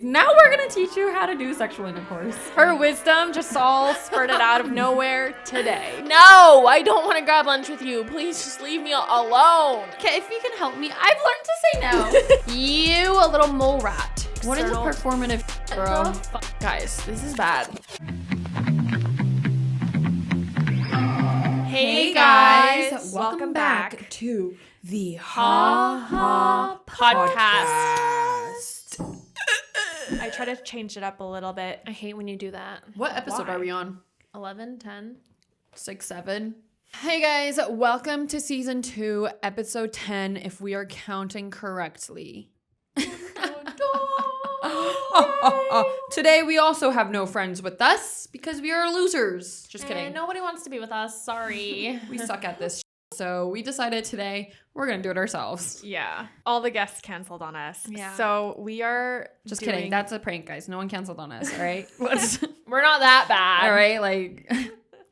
Now we're going to teach you how to do sexual intercourse. Her wisdom just all spurted out of nowhere today. No, I don't want to grab lunch with you. Please just leave me alone. Okay, if you can help me, I've learned to say no. You a little mole rat. What is a performative, bro? Guys, this is bad. Hey guys, welcome back to the Ha Ha Podcast. Podcast. I try to change it up a little bit. I hate when you do that. What episode Why? are we on? 11, 10. 6, 7. Hey guys, welcome to season 2, episode 10, if we are counting correctly. Today we also have no friends with us because we are losers. Just kidding. Nobody wants to be with us. Sorry. We suck at this. So we decided today we're going to do it ourselves. Yeah. All the guests canceled on us. Yeah. So we are Just kidding. That's a prank, guys. No one canceled on us, all right? We're not that bad. All right? Like,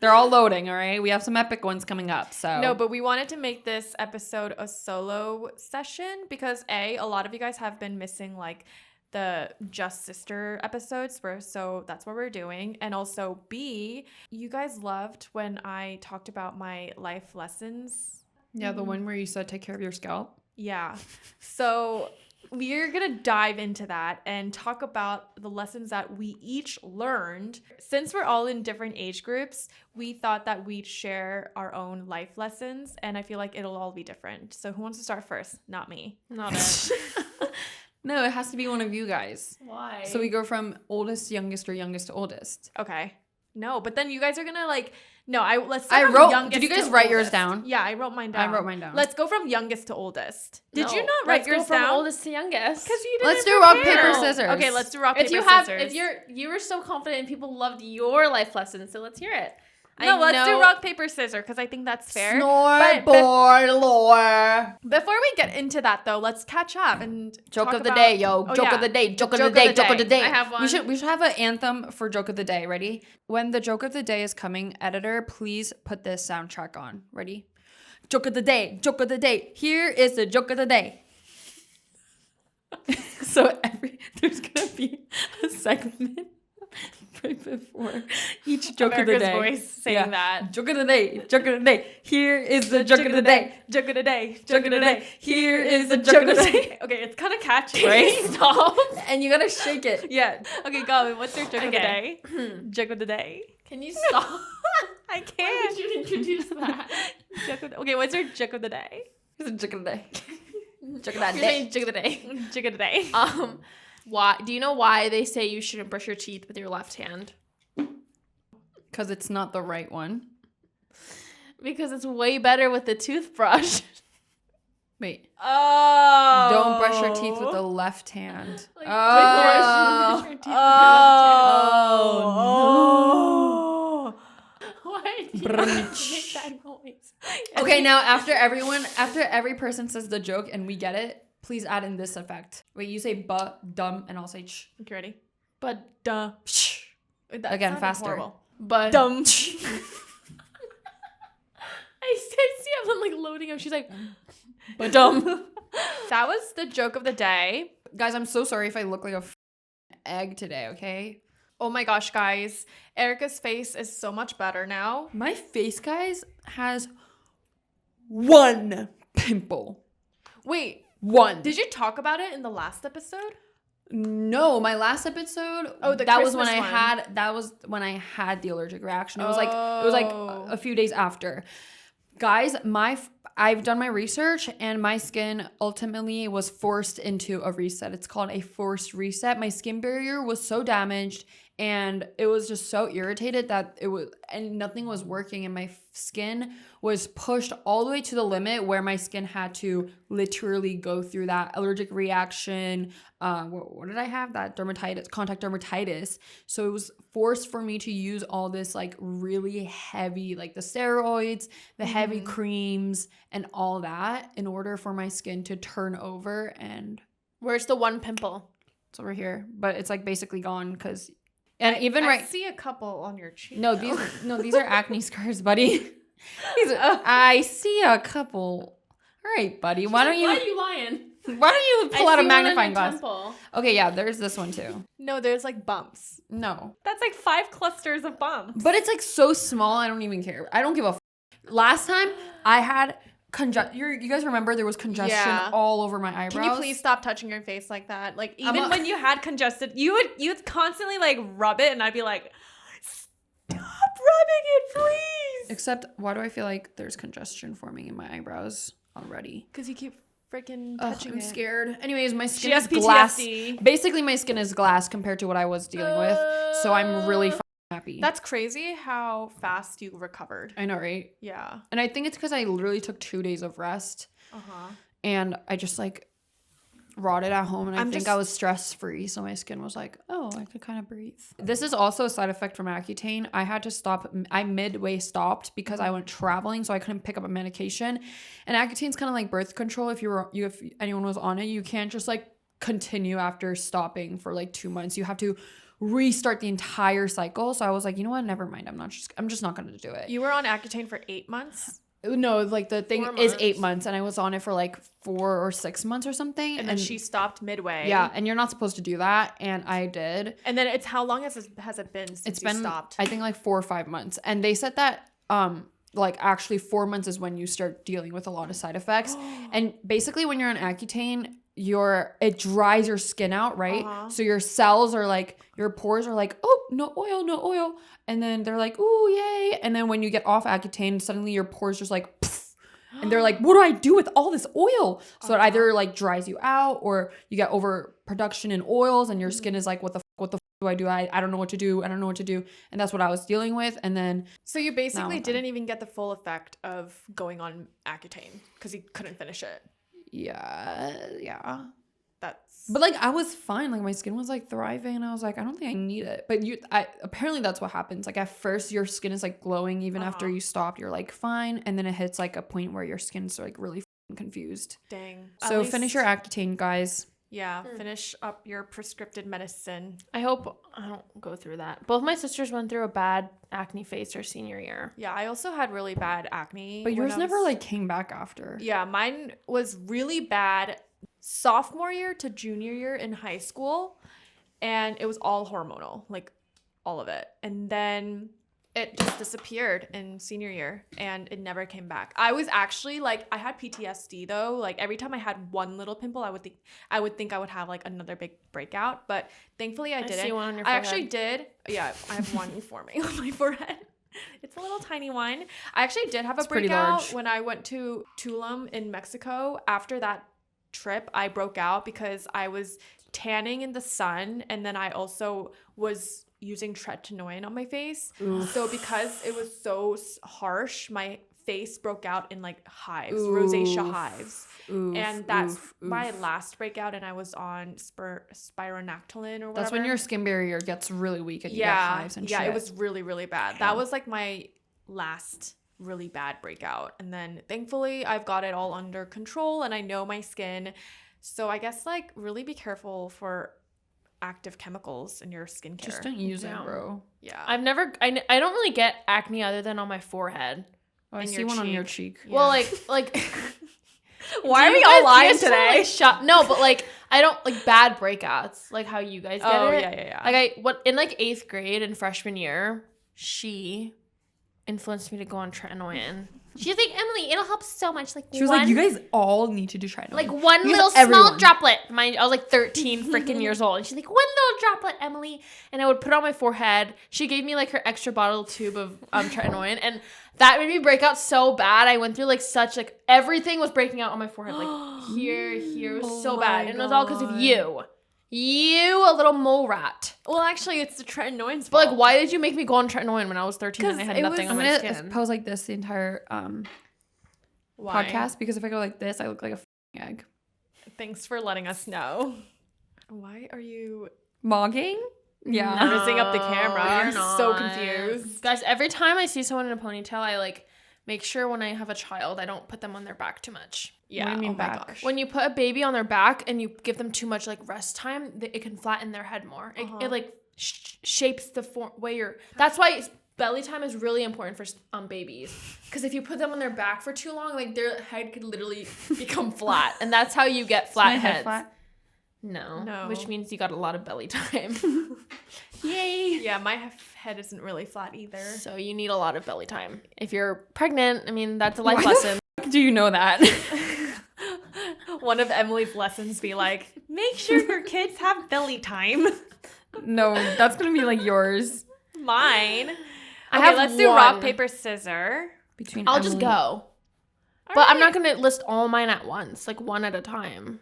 they're all loading, all right? We have some epic ones coming up, so. No, but we wanted to make this episode a solo session because a lot of you guys have been missing like the Just Sister episodes, so that's what we're doing. And also B, you guys loved when I talked about my life lessons. Yeah, the one where you said take care of your scalp. Yeah. So we're going to dive into that and talk about the lessons that we each learned. Since we're all in different age groups, we thought that we'd share our own life lessons, and I feel like it'll all be different. So who wants to start first? Not me. Not it. No, it has to be one of you guys. Why? So we go from oldest to youngest or youngest to oldest. Okay. No, but then you guys are going to like, no, let's I start from wrote, youngest did you guys to write yours oldest. down? Yeah, I wrote mine down. I wrote mine down. Let's go from youngest to oldest. Did No, you not write let's yours go from down? oldest to youngest. Because you didn't Let's do rock, prepare. paper, scissors. Okay, let's do rock, paper, scissors. If you were so confident and people loved your life lessons, so let's hear it. No, let's do rock, paper, scissors because I think that's fair. Snore, But board, lore. before we get into that, though, let's catch up and Joke talk of the about- day, yo. Oh, Joke yeah. of the day. Joke of Joke the of day. the Joke of the day. day. I have one. We should have an anthem for joke of the day. Ready? When the joke of the day is coming, editor, please put this soundtrack on. Ready? Joke of the day. Joke of the day. Here is the joke of the day. So there's gonna be a segment right before each joke of the America's day. voice saying that. Joke of the day. Joke of the day. Here is the joke of the day. Joke of the day. Joke of the day. Here is the joke of the day. Okay, it's kind of catchy, Right? right? Stop. And you gotta shake it. Yeah. Okay, Gavin, what's your joke of the day? Okay. Joke of the day. Can you stop? I Why can't. would you introduce that? Okay, what's your joke of the day? Here's the joke of the day. Joke of that You're day. saying joke of the day. Joke of the day. Why? Do you know why they say you shouldn't brush your teeth with your left hand? Because it's not the right one. Because it's way better with the toothbrush. Wait. Oh. Don't brush your teeth with the left hand. Like, Oh. brush your teeth with your left hand. Oh. Why do you Brunch. make that noise? Okay, now after every person says the joke and we get it, please add in this effect. Wait, you say but, dumb, and I'll say sh. Okay, ready? But Duh. Shh. That Again, sounded faster. horrible. but Dumb. I see Evelyn like loading up. She's like, But dumb. That was the joke of the day. Guys, I'm so sorry if I look like a egg today, okay? Oh my gosh, guys. Erica's face is so much better now. My face, guys, has one pimple. Wait, One. did you talk about it in the last episode? No, my last episode. Oh, the that was when Christmas one. That was when I had the allergic reaction. It was like Oh. a few days after. Guys, I've done my research and my skin ultimately was forced into a reset. It's called a forced reset. My skin barrier was so damaged and it was just so irritated that nothing was working, and my skin was pushed all the way to the limit where my skin had to literally go through that allergic reaction. What did I have? That dermatitis, contact dermatitis. So it was forced for me to use all this like really heavy, like the steroids, the heavy creams, and all that in order for my skin to turn over. And where's the one pimple? it's over here, but it's like basically gone because. And even I see a couple on your cheek. No, these are acne scars, buddy. I see a couple. All right, buddy. Why don't you? Why are you lying? Why don't you pull out a magnifying glass? Temple. Okay, yeah, there's this one too. No, there's like bumps. No. That's like 5 clusters of bumps. But it's like so small, I don't even care. I don't give a Last time I had you guys remember there was congestion all over my eyebrows? Can you please stop touching your face like that? Like even when you had congested, you'd constantly like rub it and I'd be like, stop rubbing it, please. Except, why do I feel like there's congestion forming in my eyebrows already? Because you keep freaking touching I'm it. scared. Anyways, my skin She has is glass. PTSD. Basically, my skin is glass compared to what I was dealing with. So I'm really happy. That's crazy how fast you recovered. I know, right? Yeah. And I think it's because I literally took 2 days of rest. And I just like rotted at home, and I think I was stress free, so my skin was like, oh, I could kind of breathe. This is also a side effect from Accutane. I had to stop. I midway stopped because I went traveling, so I couldn't pick up a medication. And Accutane's kind of like birth control. If anyone was on it, you can't just like continue after stopping for like 2 months. You have to restart the entire cycle. So I was like, you know what? Never mind. I'm just not gonna do it. You were on Accutane for 8 months? No, like the thing 4 is months. 8 months, and I was on it for like 4 or 6 months or something. And then she stopped midway. Yeah, and you're not supposed to do that, and I did. And then it's how long has it been since It's you been stopped? I think like 4 or 5 months, and they said that like actually 4 months is when you start dealing with a lot of side effects. And basically when you're on Accutane, it dries your skin out, right? So your cells are like, your pores are like, oh, no oil, and then they're like, ooh, yay. And then when you get off Accutane, suddenly your pores just like pff, and they're like, what do I do with all this oil? So it either like dries you out, or you get overproduction in oils, and your skin is like, what the do I do? I don't know what to do. I don't know what to do. And that's what I was dealing with. And then So you basically didn't even get the full effect of going on Accutane because you couldn't finish it. yeah. But like I was fine. Like my skin was like thriving, and I was like, I don't think I need it. But apparently that's what happens. Like at first your skin is like glowing even after you stop. You're like fine, and then it hits like a point where your skin's like really confused. dang. So finish your Accutane, guys. Yeah, finish up your prescripted medicine. I hope I don't go through that. Both my sisters went through a bad acne phase their senior year. Yeah, I also had really bad acne. But yours when I never was- like came back after. Yeah, mine was really bad sophomore year to junior year in high school, and it was all hormonal, like all of it. And then it just disappeared in senior year, and it never came back. I was actually like, I had PTSD though. Like every time I had one little pimple, I would think I would have like another big breakout, but thankfully I didn't. see one on your I actually forehead. did. Yeah, I have one forming on my forehead. It's a little tiny one. I actually did have a pretty breakout large. when I went to Tulum in Mexico. After that trip, I broke out because I was tanning in the sun, and then I also was using tretinoin on my face. So because it was so harsh, my face broke out in like hives, rosacea hives. And that's my last breakout, and I was on spironolactone or whatever. That's when your skin barrier gets really weak and you get hives and shit. Yeah, it was really, really bad. That was like my last really bad breakout. And then thankfully I've got it all under control, and I know my skin. So I guess like really be careful for active chemicals in your skincare. Just don't use it, bro. Yeah. I don't really get acne other than on my forehead. Oh, I in see your one on your cheek. cheek. Well, like Why do are we you all guys- lying you guys today? wanna, like, shut no, but like I don't like bad breakouts like how you guys get it. Yeah. Like in like 8th grade and freshman year, she influenced me to go on tretinoin. She's like, Emily, it'll help so much. Like She was like, you guys all need to do tretinoin. like one You little guys- everyone. small droplet. I was like 13 freaking years old. And she's like, one little droplet, Emily. And I would put it on my forehead. She gave me like her extra bottle tube of tretinoin. And that made me break out so bad. I went through like everything was breaking out on my forehead. Like here. It was so bad. And it was all because of you. You, a little mole rat. Well, actually, it's the tretinoin's fault. But like, why did you make me go on tretinoin when I was 13 and I had nothing on I'm my gonna skin? pose like this the entire Why? podcast, because if I go like this, I look like a f***ing egg. Thanks for letting us know. Why are you Mogging? Yeah. No. Messing up the camera? I'm you're so not. confused. Guys, every time I see someone in a ponytail, I like make sure when I have a child, I don't put them on their back too much. Yeah. What do you mean oh my back? gosh. When you put a baby on their back and you give them too much like rest time, it can flatten their head more. It like shapes the way you're. That's why belly time is really important for babies, because if you put them on their back for too long, like their head could literally become flat, and that's how you get flat heads. Flat? No, which means you got a lot of belly time. Yay. Yeah, my head isn't really flat either. So you need a lot of belly time. If you're pregnant, I mean, that's a life lesson. Do you know that? One of Emily's lessons be like, make sure your kids have belly time. No, that's gonna be like yours. Mine. I Okay, have let's do one. rock, paper, scissor. Between I'll just Emily- go. But I'm not going to list all mine at once, like one at a time.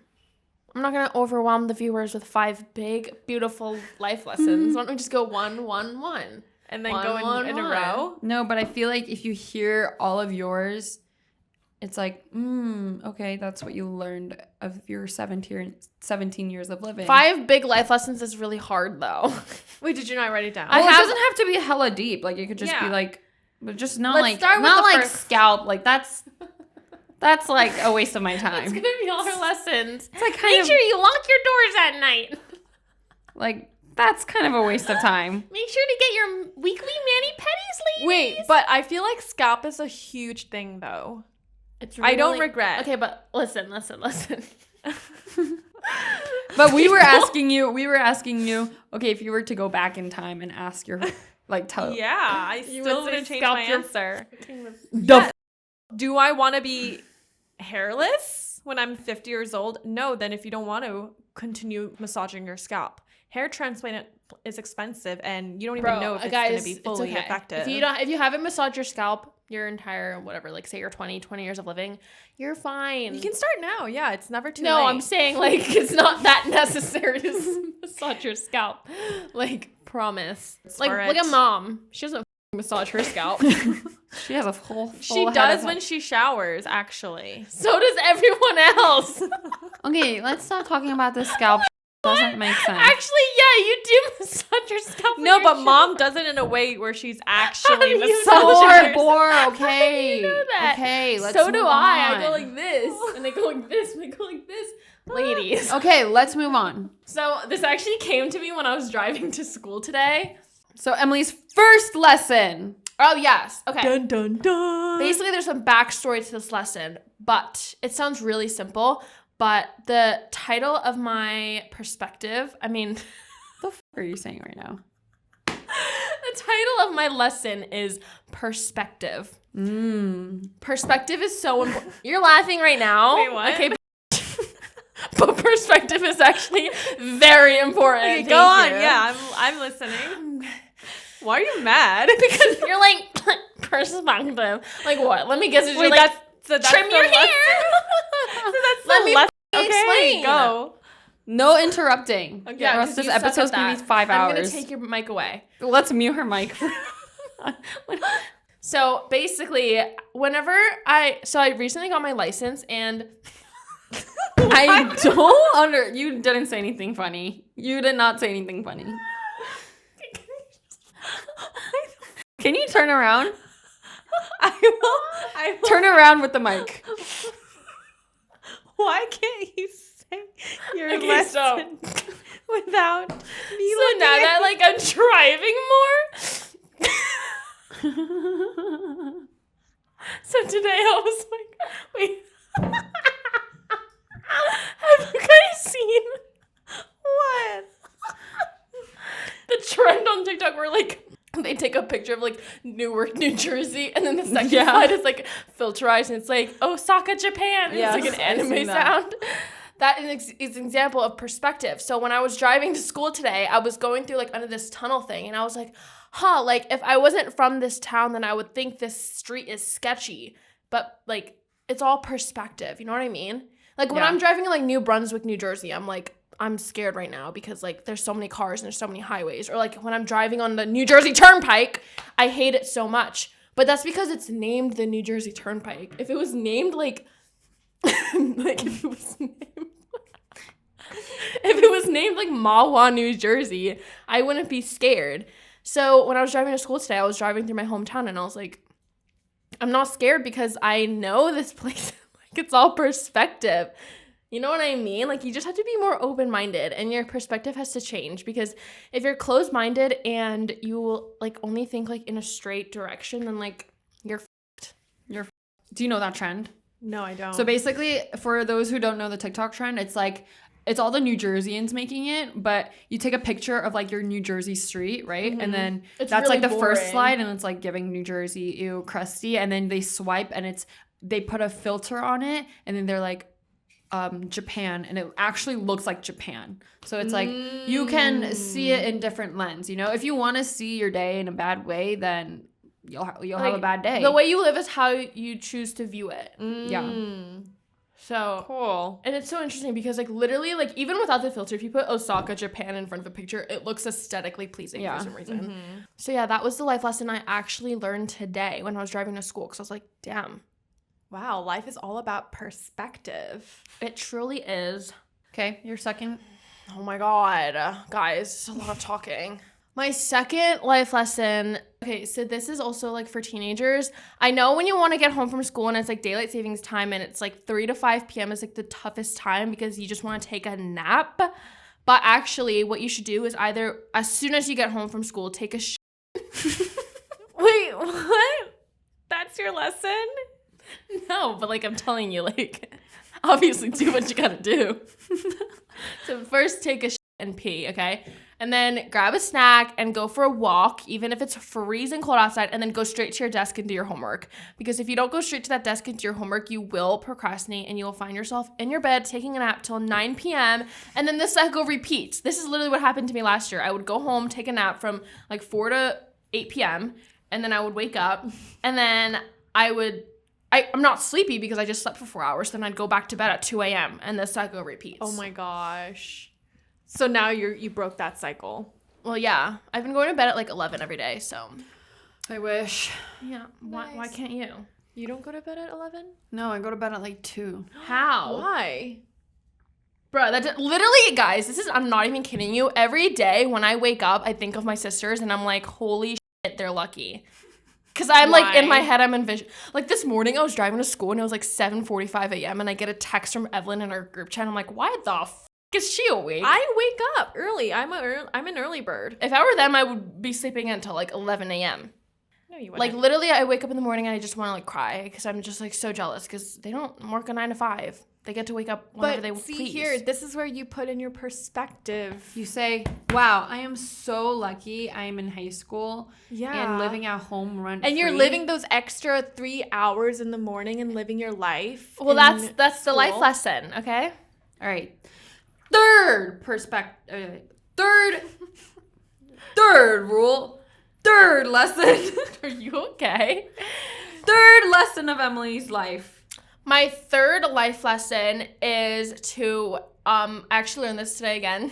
I'm not going to overwhelm the viewers with 5 big, beautiful life lessons. Why don't we just go 1, 1, 1? And then One, go one, in a one. row. No, but I feel like if you hear all of yours, it's like, okay, that's what you learned of your 17 years of living. 5 big life lessons is really hard, though. Wait, did you not write it down? Well, it doesn't have to be hella deep. Like, it could just be Yeah. like, but just not Let's like, start with not the like first. scalp. Like, that's like a waste of my It's time. going to be all her lessons. It's like kind Make of sure you lock your doors at night. like, that's kind of a waste of time. Make sure to get your weekly mani-pedis, ladies. Wait, but I feel like scalp is a huge thing, though. It's I don't regret. Okay, but listen. But we were asking you, okay, if you were to go back in time and ask your, like, tell. Yeah, I You still would wouldn't say change scalp my your- answer. The Yes. Do I want to be hairless when I'm 50 years old? No, then if you don't want to, continue massaging your scalp. Hair transplant is expensive, and you don't even know if it's going to be fully effective. If you haven't massaged your scalp your entire whatever, like say your 20 years of living, you're fine. You can start now. Yeah, it's never too late. No, I'm saying like it's not that necessary to massage your scalp. Like, promise. Like, for look it. at mom. She doesn't massage her scalp. She has a full She head does of- when she showers, actually. So does everyone else. Okay, let's stop talking about this scalp. Doesn't make sense. Actually, yeah, you do massage your scalp. No, with your but mom shoes. does it in a way where she's How actually do you massaging know? her Bore, How okay. do you know that? Okay, let's So do move I. I on. go like this, and they go like this, and they go like this. Ladies. Okay, let's move on. So this actually came to me when I was driving to school today. So Emily's first lesson. Oh, yes. Okay. Dun, dun, dun. Basically, there's some backstory to this lesson, but it sounds really simple. But the title of my perspective, I mean, What the f are you saying right now? the title of my lesson is perspective. Perspective is so important. You're laughing right now. Wait, what? Okay. But perspective is actually very important. Okay, Thank go on. you. Yeah, I'm listening. Why are you mad? Because you're like, perspective. Like what? Let me guess. You're Wait, like, that's trim the your lesson? hair. So that's Let the me lesson. explain. Okay, go. No interrupting. Okay. Yeah, or else 'cause this you suck at episode's gonna be that. 5 I'm hours. gonna take your mic away. Let's mute her mic. So basically, whenever I recently got my license, and I don't you didn't say anything funny. You did not say anything funny. Can you turn around? I will. Turn around with the mic. Why can't you say your Okay, lesson without me so looking now at that like I'm driving more. So today I was like, wait. Have you guys seen what? the trend on TikTok where like they take a picture of like Newark, New Jersey, and then the second Yeah. slide is like filterized and it's like Osaka, Japan. And Yes, it's like an I've anime seen that. sound. That is an example of perspective. So when I was driving to school today, I was going through like under this tunnel thing, and I was like, like if I wasn't from this town, then I would think this street is sketchy. But like it's all perspective. You know what I mean? Like when Yeah. I'm driving in like New Brunswick, New Jersey, I'm like, I'm scared right now because like there's so many cars and there's so many highways. Or like when I'm driving on the New Jersey Turnpike, I hate it so much. But that's because it's named the New Jersey Turnpike. If it was named like like if it was named like Mahwah, New Jersey, I wouldn't be scared. So when I was driving to school today, I was driving through my hometown and I was like, I'm not scared because I know this place. Like it's all perspective. You know what I mean? Like, you just have to be more open-minded and your perspective has to change, because if you're closed-minded and you will, like, only think, like, in a straight direction, then, like, you're Do you know that trend? No, I don't. So basically, for those who don't know the TikTok trend, it's like, it's all the New Jerseyans making it, but you take a picture of like your New Jersey street, right? And then It's that's really like the first boring. slide, and it's like giving New Jersey, ew, crusty. And then they swipe, and they put a filter on it, and then they're like, Japan, and it actually looks like Japan. So it's like you can see it in different lens. You know, if you want to see your day in a bad way, then you'll have a Like, bad day. The way you live is how you choose to view it. Yeah. So Cool. and it's so interesting because, like, literally, like, even without the filter, if you put Osaka, Japan in front of a picture, it looks aesthetically pleasing Yeah. for some reason. So yeah, that was the life lesson I actually learned today when I was driving to school, because I was like, damn, Wow, life is all about perspective. it truly is. Okay, your second. Oh my god, guys, it's a lot of talking. My second life lesson. Okay, so this is also like for teenagers. I know when you want to get home from school and it's like daylight savings time and it's like 3 to 5 p.m. is like the toughest time because you just want to take a nap. But actually, what you should do is either as soon as you get home from school, take a Wait, what? That's your lesson? No, but like I'm telling you, like, obviously do what you gotta do. So first take a and pee, okay? And then grab a snack and go for a walk, even if it's freezing cold outside, and then go straight to your desk and do your homework. Because if you don't go straight to that desk and do your homework, you will procrastinate and you'll find yourself in your bed taking a nap till 9 p.m. And then the cycle repeats. This is literally what happened to me last year. I would go home, take a nap from like 4 to 8 p.m. and then I would wake up and then I'm not sleepy because I just slept for 4 hours. Then I'd go back to bed at 2 a.m. and the cycle repeats. Oh my gosh. So now you broke that cycle. Well, yeah. I've been going to bed at like 11 every day, so. I wish. Yeah. Why Nice. can't you? You don't go to bed at 11? No, I go to bed at like 2. How? Why? Bro, literally, guys, I'm not even kidding you. Every day when I wake up, I think of my sisters and I'm like, holy shit, they're lucky. Because I'm like, in my Why? head, I'm envisioning. Like this morning, I was driving to school and it was like 7:45 a.m. and I get a text from Evelyn in our group chat. I'm like, why the f is she awake? I wake up early. I'm an early bird. If I were them, I would be sleeping until like 11 a.m. No, you Like wouldn't. literally, I wake up in the morning and I just want to like cry because I'm just like so jealous because they don't work a 9 to 5. They get to wake up whenever they But see please. here, this is where you put in your perspective. You say, wow, I am so lucky I'm in high school Yeah. and living at home rent And you're free. living those extra 3 hours in the morning and living your life. Well, in that's the life school. lesson, okay? All right. Third rule. Third lesson. Are you okay? Third lesson of Emily's life. My third life lesson is to I actually learned this today again.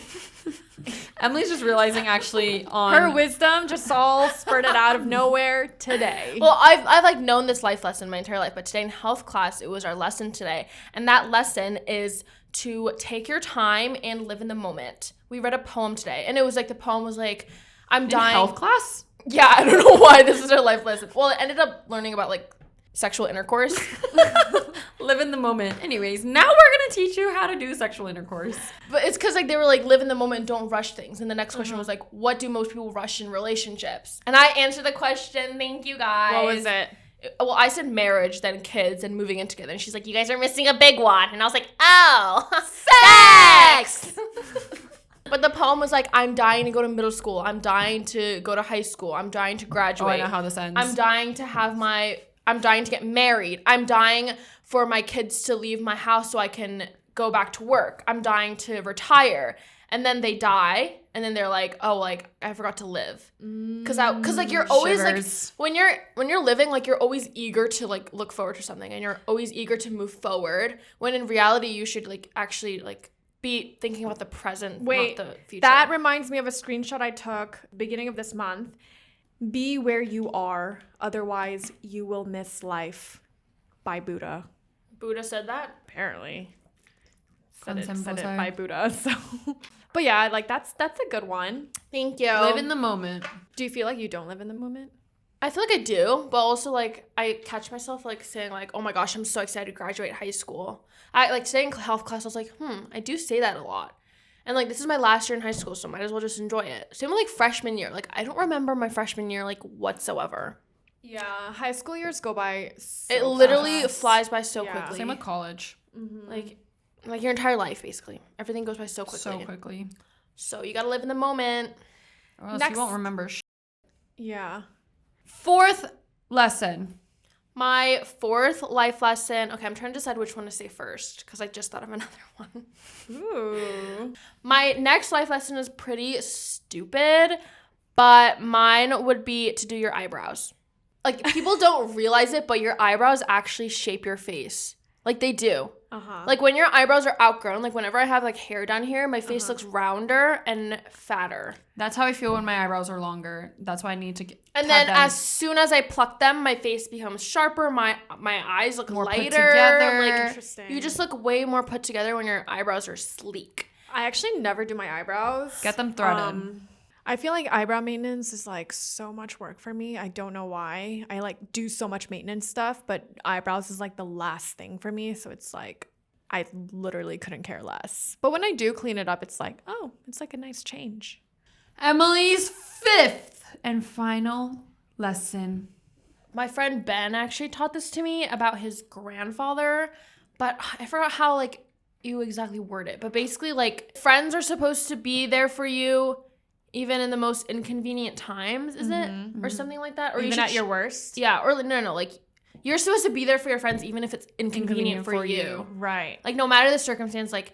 Emily's just realizing actually on Her wisdom just all spurted out of nowhere today. Well, I've like known this life lesson my entire life, but today in health class it was our lesson today, and that lesson is to take your time and live in the moment. We read a poem today, and it was like the poem was like, I'm in dying. health class. Yeah, I don't know why this is our life lesson. Well, it ended up learning about like sexual intercourse. Live in the moment. Anyways, now we're gonna teach you how to do sexual intercourse. But it's because like they were like live in the moment and don't rush things. And the next question was like, what do most people rush in relationships? And I answered the question. Thank you guys. What was it? Well, I said marriage, then kids, and moving in together. And she's like, you guys are missing a big one. And I was like, oh, sex. But the poem was like, I'm dying to go to middle school. I'm dying to go to high school. I'm dying to graduate. Oh, I know how this ends. I'm dying to get married. I'm dying for my kids to leave my house so I can go back to work. I'm dying to retire. And then they die, and then they're like, oh, like, I forgot to live. Cause like you're always Shivers. like, when you're living, like you're always eager to like look forward to something, and you're always eager to move forward, when in reality you should like actually like be thinking about the present, Wait, not the future. that reminds me of a screenshot I took beginning of this month. Be where you are, otherwise you will miss life. By Buddha. Buddha said that? Apparently. Said it Contemplate. by Buddha. So, but yeah, like that's a good one. Thank you. Live in the moment. Do you feel like you don't live in the moment? I feel like I do, but also like I catch myself like saying like, oh my gosh, I'm so excited to graduate high school. I like today in health class, I was like, I do say that a lot. And like this is my last year in high school, so might as well just enjoy it. Same with like freshman year. Like I don't remember my freshman year like whatsoever. Yeah, high school years go by so It literally fast. flies by so Yeah. quickly. Same with college. Like your entire life basically. Everything goes by so quickly. So quickly. So you gotta live in the moment. Or else Next- you won't remember. Yeah. Fourth lesson. My fourth life lesson. Okay, I'm trying to decide which one to say first because I just thought of another one. Ooh. My next life lesson is pretty stupid, but mine would be to do your eyebrows. Like, people don't realize it, but your eyebrows actually shape your face. Like, they do. Uh-huh. Like, when your eyebrows are outgrown, like, whenever I have, like, hair down here, my face looks rounder and fatter. That's how I feel when my eyebrows are longer. That's why I need to get. And have then them as soon as I pluck them, my face becomes sharper. My eyes look more lighter. put together. Like, Interesting. you just look way more put together when your eyebrows are sleek. I actually never do my eyebrows. Get them threaded. I feel like eyebrow maintenance is like so much work for me. I don't know why. I like do so much maintenance stuff, but eyebrows is like the last thing for me. So it's like I literally couldn't care less. But when I do clean it up, it's like, oh, it's like a nice change. Emily's fifth and final lesson. My friend Ben actually taught this to me about his grandfather, but I forgot how like you exactly word it. But basically, like, friends are supposed to be there for you even in the most inconvenient times, is it? Or something like that? Or Even you should at your worst. Yeah, or no, like you're supposed to be there for your friends even if it's inconvenient for you. Right. Like, no matter the circumstance, like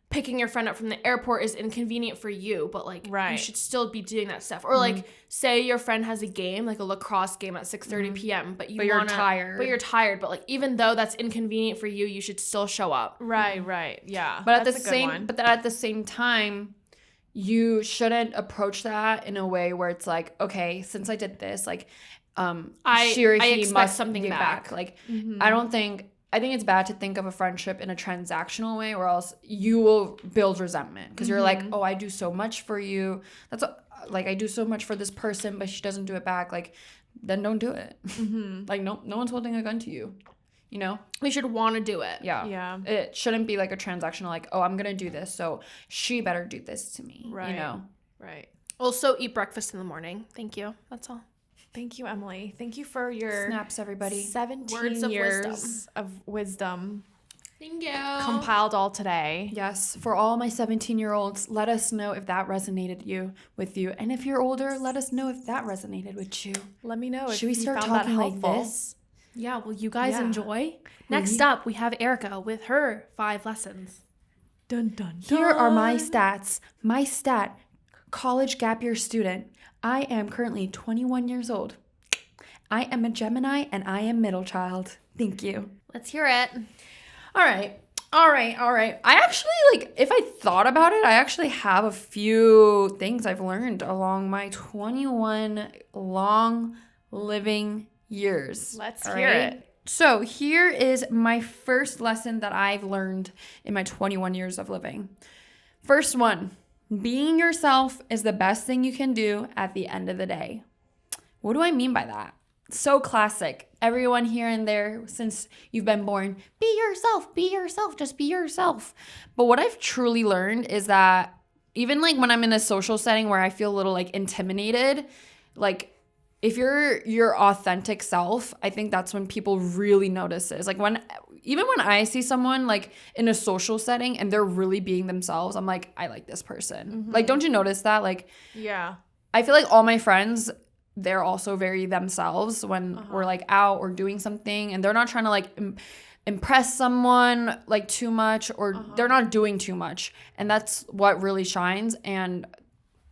picking your friend up from the airport is inconvenient for you, but like you Right. should still be doing that stuff. Or like say your friend has a game, like a lacrosse game at 6:30 p.m., but you're tired. But you're tired, but like even though that's inconvenient for you, you should still show up. Right. Yeah. But That's a good one. at the same time, you shouldn't approach that in a way where it's like, okay, since I did this, like, she or I he expect must something give back. Like, I think it's bad to think of a friendship in a transactional way, or else you will build resentment because you're like, oh, I do so much for you. Like, I do so much for this person, but she doesn't do it back. Like, then don't do it. Like, no one's holding a gun to you. You know? We should want to do it. Yeah. Yeah. It shouldn't be like a transactional, like, oh, I'm going to do this, so she better do this to me. Right. You know? Right. Also, eat breakfast in the morning. Thank you. That's all. Thank you, Emily. Thank you for your Snaps, everybody. 17 Words of years wisdom. of wisdom Thank you. compiled all today. Yes, for all my 17-year-olds, let us know if that resonated with you. And if you're older, let us know if that resonated with you. Let me know if Should we you start found that talking like helpful. this? Yeah, will you guys Yeah. enjoy? Next up, we have Erica with her 5 lessons. Dun, dun, dun. Here are my stats. My stat, college gap year student. I am currently 21 years old. I am a Gemini and I am middle child. Thank you. Let's hear it. All right. I actually, like, if I thought about it, I actually have a few things I've learned along my 21 long living years. Let's All hear right? it. So here is my first lesson that I've learned in my 21 years of living. First one, being yourself is the best thing you can do at the end of the day. What do I mean by that? So classic. Everyone here and there since you've been born, be yourself, just be yourself. But what I've truly learned is that even like when I'm in a social setting where I feel a little like intimidated, like if you're your authentic self, I think that's when people really notice it. It's like even when I see someone like in a social setting and they're really being themselves, I'm like, I like this person. Like, don't you notice that? Like, Yeah. I feel like all my friends, they're also very themselves when we're like out or doing something, and they're not trying to like impress someone like too much, or they're not doing too much. And that's what really shines. And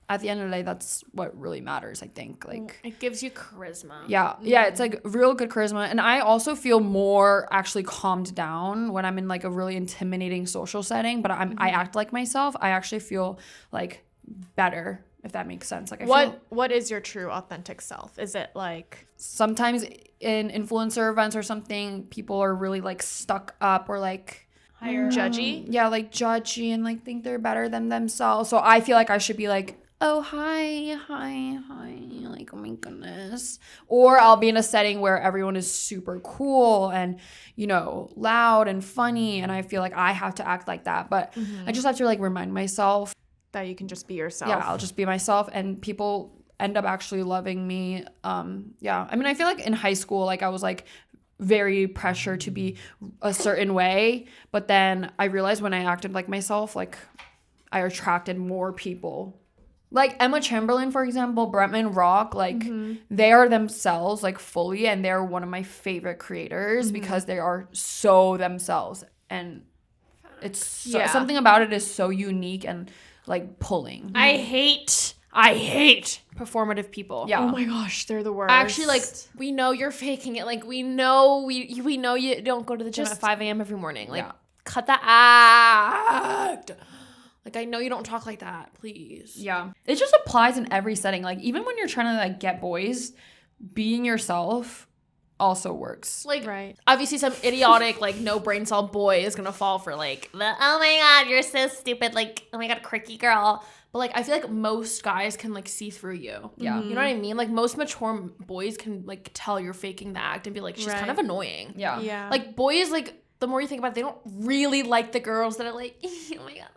at the end of the day, that's what really matters, I think. Like, It gives you charisma. yeah, it's like real good charisma. And I also feel more actually calmed down when I'm in like a really intimidating social setting, but I act like myself. I actually feel like better, if that makes sense. Like, I feel What is your true authentic self? Is it like sometimes in influencer events or something, people are really like stuck up or like judgy? yeah, like judgy and like think they're better than themselves. So I feel like I should be like, oh, hi, like, oh my goodness. Or I'll be in a setting where everyone is super cool and, loud and funny, and I feel like I have to act like that. But I just have to, like, remind myself that you can just be yourself. yeah, I'll just be myself, and people end up actually loving me. Yeah, I mean, I feel like in high school, like, I was, like, very pressured to be a certain way, but then I realized when I acted like myself, like, I attracted more people. Like Emma Chamberlain, for example, Bretman Rock, like they are themselves, like, fully, and they're one of my favorite creators because they are so themselves, and it's something about it is so unique and, like, pulling. I hate performative people. Yeah. Oh my gosh, they're the worst. Actually, like, we know you're faking it. Like, we know you don't go to the gym at 5 a.m. every morning. Like, cut that act. Like, I know you don't talk like that. Please. Yeah. It just applies in every setting. Like, even when you're trying to, like, get boys, being yourself also works. Like, obviously some idiotic, like, no brain cell boy is gonna fall for, like, the, oh my god, you're so stupid, like, oh my god, quirky girl. But, like, I feel like most guys can, like, see through you. Yeah. You know what I mean? Like, most mature boys can, like, tell you're faking the act and be like, she's kind of annoying. Yeah. Yeah. Like, boys, like, the more you think about it, they don't really like the girls that are like, oh my god,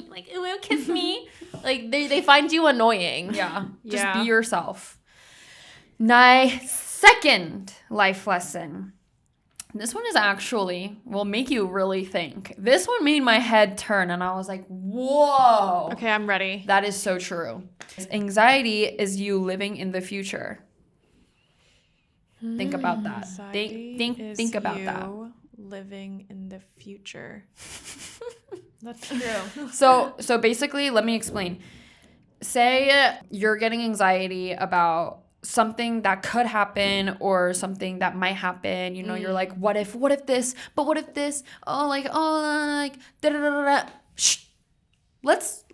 like, ooh, kiss me. Like, they find you annoying. Yeah. Just Yeah. be yourself. My second life lesson. This one is actually will make you really think. This one made my head turn, and I was like, whoa. Okay, I'm ready. That is so true. Anxiety is you living in the future. Think about that. Think about that. Living in the future. That's true. So basically, let me explain. Say you're getting anxiety about something that could happen or something that might happen. You're like, what if this? But what if this? Like da da da da. Shh. Let's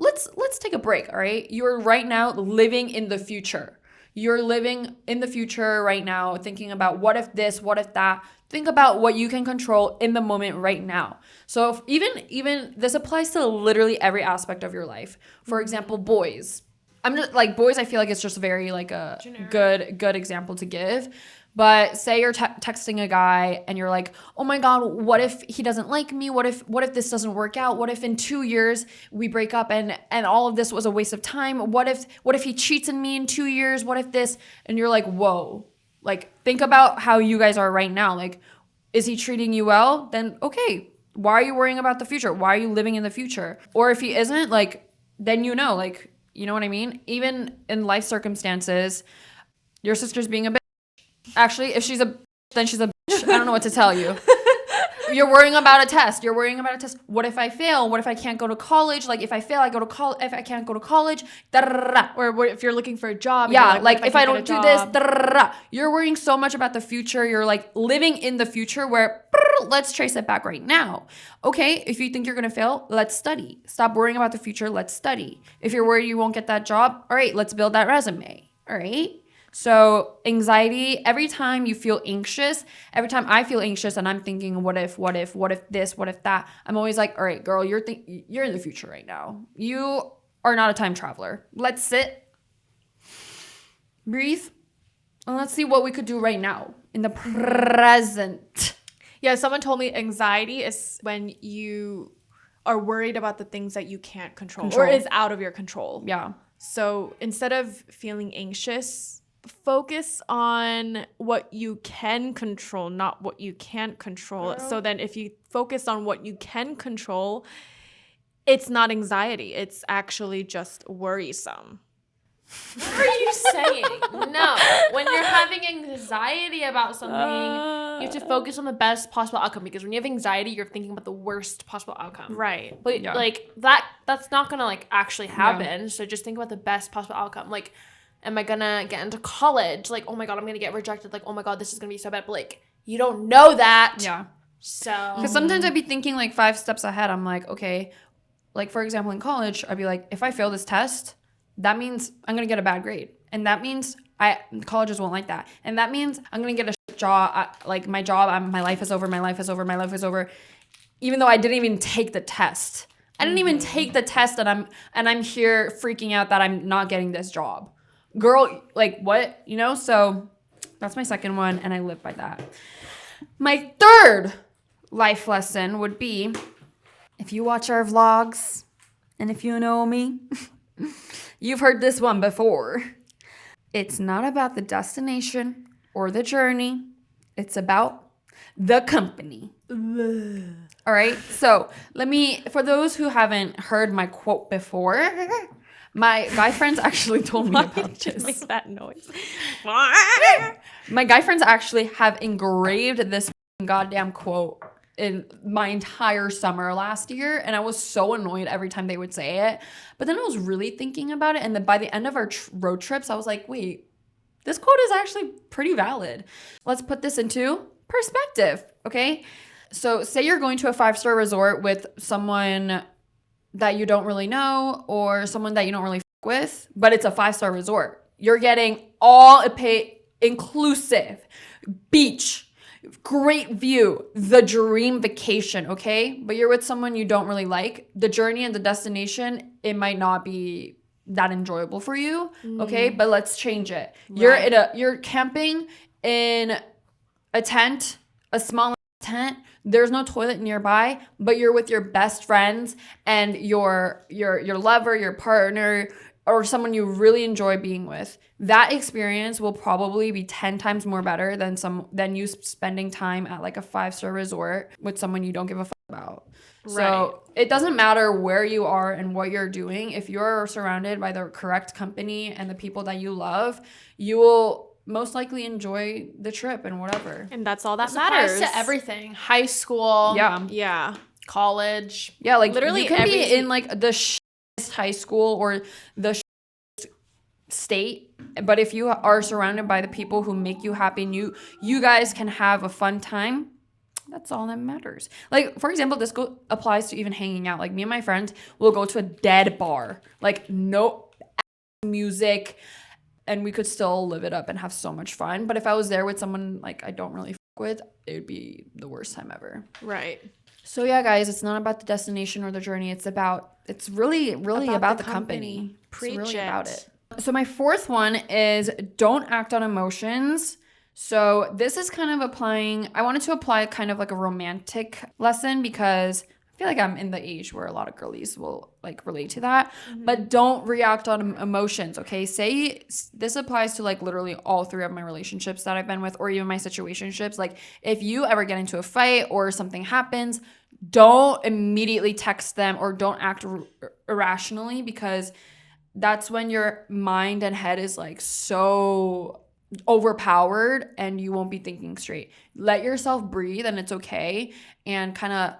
take a break, all right? You're right now living in the future. You're living in the future right now, thinking about what if this, what if that. Think about what you can control in the moment right now. So if even this applies to literally every aspect of your life. For example, boys. I'm just like boys. I feel like it's just very like a good example to give. But say you're texting a guy and you're like, oh my God, what if he doesn't like me? What if this doesn't work out? What if in 2 years we break up and all of this was a waste of time? What if he cheats on me in 2 years? What if this? And you're like, whoa. Like, think about how you guys are right now. Like, is he treating you well? Then okay. Why are you worrying about the future? Why are you living in the future? Or if he isn't, like, then like, you know what I mean? Even in life circumstances, your sister's being a bitch. Actually, if she's a bitch, then she's a bitch. I don't know what to tell you. You're worrying about a test. What if I fail? What if I can't go to college? Like, if I fail, I go to college. If I can't go to college, da-da-da-da. Or what if you're looking for a job? Yeah, like like if I can't don't get a do this, job? da-da-da-da. You're worrying so much about the future. You're like living in the future where let's trace it back right now. Okay, if you think you're going to fail, let's study. Stop worrying about the future. Let's study. If you're worried you won't get that job, all right, let's build that resume. All right. So anxiety, every time you feel anxious, every time I feel anxious and I'm thinking, what if this, what if that, I'm always like, all right, girl, you're in the future right now. You are not a time traveler. Let's sit, breathe, and let's see what we could do right now in the present. Yeah, someone told me anxiety is when you are worried about the things that you can't control. Or is out of your control. Yeah. So instead of feeling anxious, focus on what you can control, not what you can't control. So then if you focus on what you can control, it's not anxiety. It's actually just worrisome. What are you saying? No. When you're having anxiety about something, you have to focus on the best possible outcome, because when you have anxiety, you're thinking about the worst possible outcome. Right. But like that's not gonna like actually happen. Yeah. So just think about the best possible outcome. Like, am I gonna get into college? Like, oh my God, I'm gonna get rejected. Like, oh my God, this is gonna be so bad. But like, you don't know that. Yeah. So because sometimes I'd be thinking like 5 steps ahead. I'm like, okay, like for example in college, I'd be like, if I fail this test, that means I'm gonna get a bad grade, and that means colleges won't like that, and that means I'm gonna get a job. Like my job, my life is over. Even though I didn't even take the test, I didn't even take the test and I'm here freaking out that I'm not getting this job. Girl, like what? You know, so that's my second one and I live by that. My third life lesson would be, if you watch our vlogs and if you know me, you've heard this one before. It's not about the destination or the journey. It's about the company. All right. So for those who haven't heard my quote before, my guy friends actually told me about this. Make that noise. My guy friends actually have engraved this goddamn quote in my entire summer last year, and I was so annoyed every time they would say it. But then I was really thinking about it, and then by the end of our road trips, I was like, wait, this quote is actually pretty valid. Let's put this into perspective, okay? So say you're going to a 5-star resort with someone that you don't really know or someone that you don't really fuck with, but it's a 5-star resort. You're getting all inclusive, beach, great view, the dream vacation, okay? But you're with someone you don't really like. The journey and the destination, it might not be that enjoyable for you, okay? But let's change it. Right. You're camping in a tent, a small tent. There's no toilet nearby, but you're with your best friends and your lover, your partner, or someone you really enjoy being with. That experience will probably be 10 times more better than you spending time at like a 5-star resort with someone you don't give a fuck about. Right. So it doesn't matter where you are and what you're doing. If you're surrounded by the correct company and the people that you love, you will most likely enjoy the trip and whatever. And that's all that It matters. applies to everything. High school. Yeah. College. Yeah, like literally you can be in like the high school or the state, but if you are surrounded by the people who make you happy and you guys can have a fun time, that's all that matters. Like, for example, this applies to even hanging out. Like, me and my friends will go to a dead bar, like no music, and we could still live it up and have so much fun. But if I was there with someone like I don't really fuck with, it would be the worst time ever. Right. So yeah, guys, it's not about the destination or the journey. It's really about the company. Preach it's really it. about it. So my fourth one is don't act on emotions. So this is kind of I wanted to apply kind of like a romantic lesson because I feel like I'm in the age where a lot of girlies will like relate to that. Mm-hmm. But don't react on emotions, okay? Say this applies to like literally all 3 of my relationships that I've been with or even my situationships. Like if you ever get into a fight or something happens, don't immediately text them or don't act irrationally because that's when your mind and head is like so overpowered and you won't be thinking straight. Let yourself breathe and it's okay, and kind of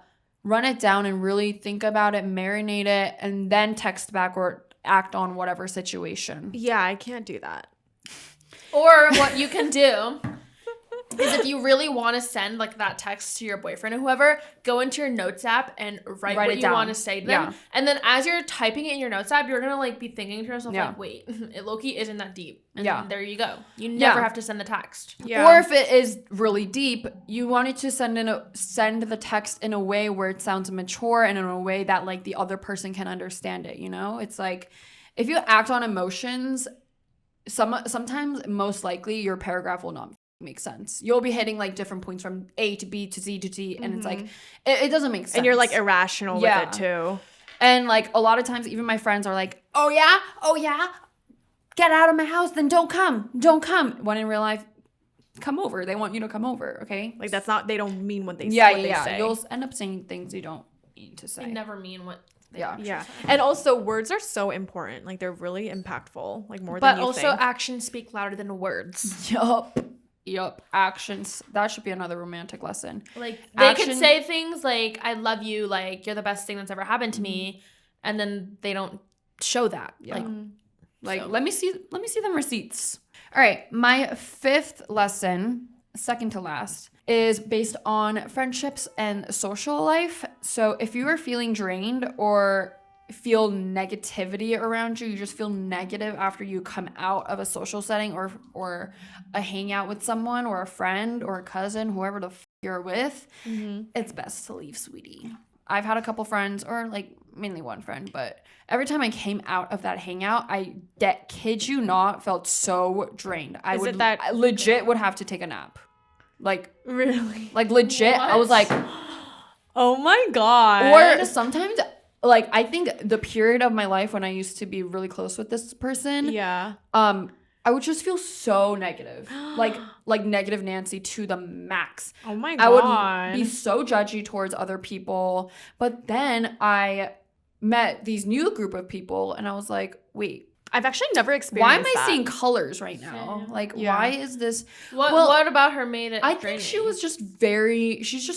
run it down and really think about it, marinate it, and then text back or act on whatever situation. Yeah, I can't do that. Or what you can do is if you really want to send like that text to your boyfriend or whoever, go into your notes app and write what you want to say to them. Yeah. And then as you're typing it in your notes app, you're going to like be thinking to yourself like, wait, it low-key isn't that deep. And there you go. You never have to send the text. Yeah. Or if it is really deep, you wanted to send the text in a way where it sounds mature and in a way that like the other person can understand it, you know? It's like if you act on emotions, sometimes most likely your paragraph will not make sense. You'll be hitting like different points from A to B to Z to T, and it's like it doesn't make sense. And you're like irrational with it too. And like a lot of times, even my friends are like, "Oh yeah, get out of my house, then don't come." When in real life, come over. They want you to come over. Okay, like that's not. They don't mean what they say. They say. You'll end up saying things you don't need to say. They never mean what. Yeah. And also words are so important. Like they're really impactful. Like more than you think. But also actions speak louder than words. Yup. Actions. That should be another romantic lesson. Like they could say things like "I love you," like "You're the best thing that's ever happened to me," and then they don't show that. Yeah. Let me see them receipts. All right. My 5th lesson, second to last, is based on friendships and social life. So if you are feeling drained or feel negativity around you, you just feel negative after you come out of a social setting or a hangout with someone or a friend or a cousin, whoever the you're with, it's best to leave, sweetie. I've had a couple friends or like mainly one friend, but every time I came out of that hangout, I kid you not, felt so drained. I legit would have to take a nap. Like, really? like legit, I was like, Oh my God. or sometimes, like, I think the period of my life when I used to be really close with this person, Yeah. I would just feel so negative, like negative Nancy to the max. Oh my I God. would be so judgy towards other people. But then I met these new group of people and I was like, wait, I've actually never experienced why am I that. seeing colors right now? Same. Like, Yeah. why is this? What about her made it I think draining? she's just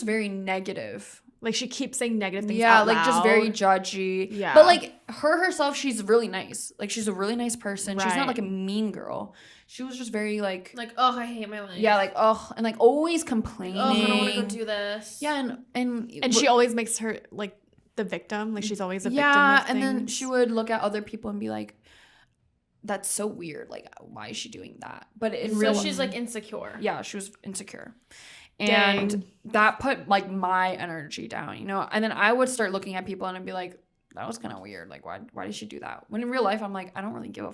very negative. Like, she keeps saying negative things Yeah, out like just loud. very judgy. Yeah. But like herself, she's really nice. Like she's a really nice person. She's Right. not like a mean girl. She was just very like oh, I hate my life. yeah, like and like always complaining. Oh, I don't want to go do this. Yeah, And she always makes her, like, the victim. Like, she's always a victim yeah, of and then things. she would look at other people and be like, "That's so weird. Like, why is she doing that?" But in real, So she's like insecure. yeah, she was insecure, and Dang. that put like my energy down, you know. And then I would start looking at people and I'd be like, "That was kind of weird. Like, why did she do that?" When in real life, I'm like, I don't really give a.